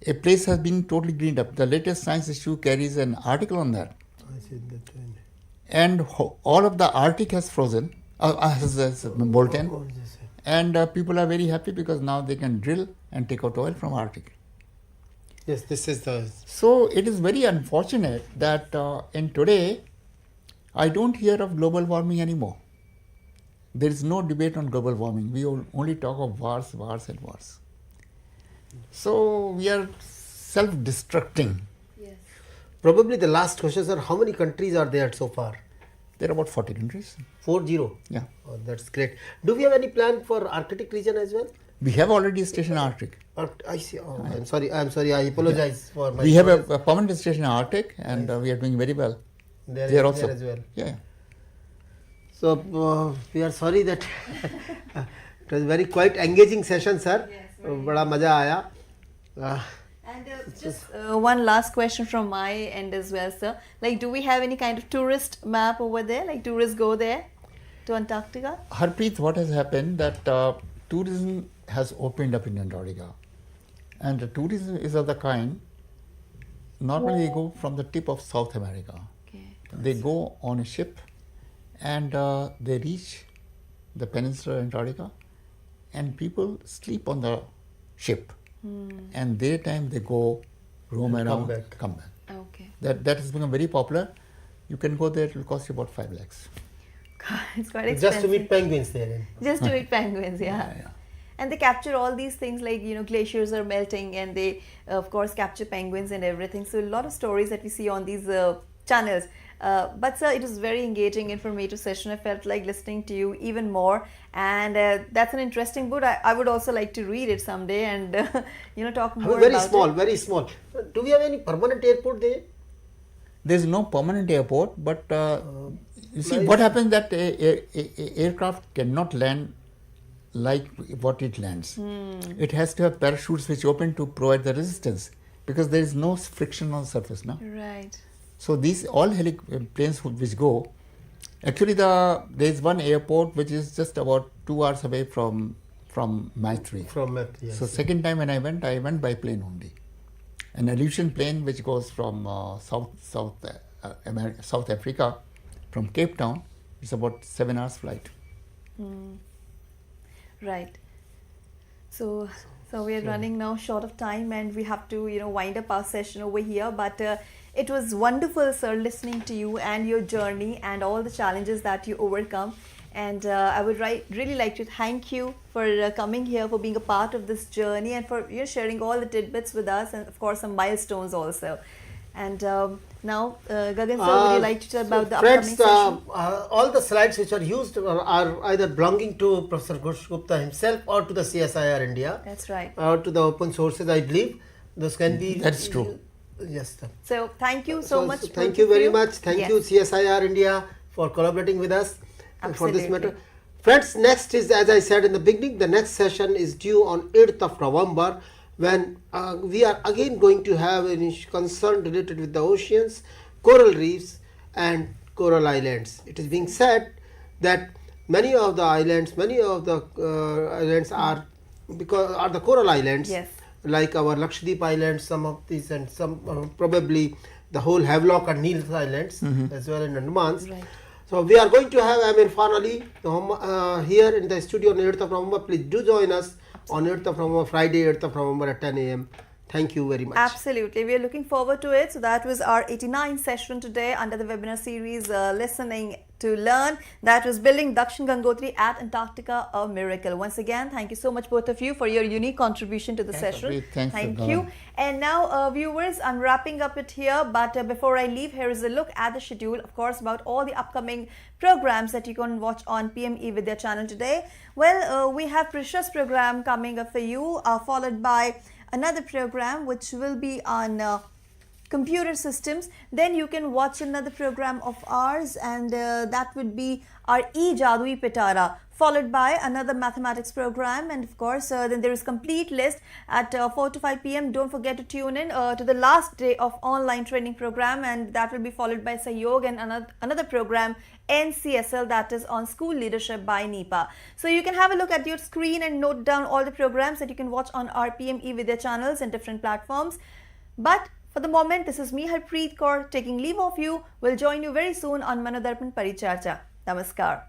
A place has been totally greened up. The latest science issue carries an article on that. I see that. And all of the Arctic has frozen, has molten. And people are very happy because now they can drill and take out oil from Arctic. Yes, this is the. So it is very unfortunate that in today, I don't hear of global warming anymore. There is no debate on global warming. We only talk of wars and wars. So we are self-destructing. Yes. Probably the last question, sir. How many countries are there so far? There are about 40 countries. 40. Yeah. Oh, that's great. Do we have any plan for Arctic region as well? We have already a station in Arctic. I see. Oh, I'm sorry. I apologize for my. We have a permanent station in Arctic, and we are doing very well. There also. as well. Yeah. So we are sorry that it was very quite engaging session, sir. Yes, बड़ा मजा आया. And just one last question from my end as well, sir. Like, do we have any kind of tourist map over there? Like, tourists go there to Antarctica? Harpreet, what has happened that tourism has opened up in Antarctica, and the tourism is of the kind. Normally, they go from the tip of South America. Okay. They go on a ship, and they reach the peninsula of Antarctica, and people sleep on the ship, and daytime they go roam around, come back. Okay. That has become very popular. You can go there; it will cost you about 5 lakhs. God, it's quite expensive. Just to meet penguins there. Just to eat penguins, yeah. And they capture all these things like, glaciers are melting and they, of course, capture penguins and everything. So a lot of stories that we see on these channels. But sir, it was very engaging, informative session. I felt like listening to you even more. And that's an interesting book. I would also like to read it someday and, talk more Very about small, it. very small. Do we have any permanent airport there? There is no permanent airport, but you see Like- what happens that a aircraft cannot land like what it lands. It has to have parachutes which open to provide the resistance because there is no friction on the surface now. Right. So these all planes which go, actually there is one airport which is just about 2 hours away from Mach 3. From yes. So second time when I went by plane only. An Aleutian plane which goes from South Africa, from Cape Town, it's about 7 hours flight. Right. So we are running now short of time and we have to, wind up our session over here. But it was wonderful, sir, listening to you and your journey and all the challenges that you overcome. And I would really like to thank you for coming here, for being a part of this journey and for sharing all the tidbits with us and, of course, some milestones also. And now, Gagan sir, would you like to tell about the upcoming friends, session? all the slides which are used are either belonging to Professor Harsh Gupta himself or to the CSIR India. That's right. Or to the open sources, I believe. Those can be. That's true. Yes, sir. So thank you so much. Thank both you of very much. Thank Yes. you CSIR India for collaborating with us for this Absolutely. matter. Friends, next is, as I said in the beginning, the next session is due on 8th of November when we are again going to have an concern related with the oceans, coral reefs and coral islands. It is being said that many of the islands are the coral islands. Yes. Like our Lakshadweep Islands, some of these and some probably the whole Havelock and Neil Islands as well in Andamans. Right. So we are going to have Amir finally here in the studio on 8th of November. Please do join us on 8th of November, Friday 8th of November at 10 a.m. Thank you very much. Absolutely. We are looking forward to it. So that was our 89th session today under the webinar series Listening to Learn. That was Building Dakshin Gangotri at Antarctica, a Miracle. Once again, thank you so much both of you for your unique contribution to the session. Harpreet. Thanks, Thank Dawn. you. And now viewers, I'm wrapping up it here. But before I leave, here is a look at the schedule, of course, about all the upcoming programs that you can watch on PME Vidya channel today. Well, we have Precious program coming up for you, followed by another program which will be on computer systems. Then you can watch another program of ours, and that would be our E-Jadui Pitara, followed by another mathematics program, and of course then there is complete list at 4 to 5 p.m. Don't forget to tune in to the last day of online training program, and that will be followed by Sahyog and another program NCSL, that is on school leadership by NEPA. So you can have a look at your screen and note down all the programs that you can watch on our PME Vidya channels and different platforms. But for the moment, this is me, Harpreet Kaur, taking leave of you. We'll join you very soon on Manodarpan Paricharcha. Namaskar.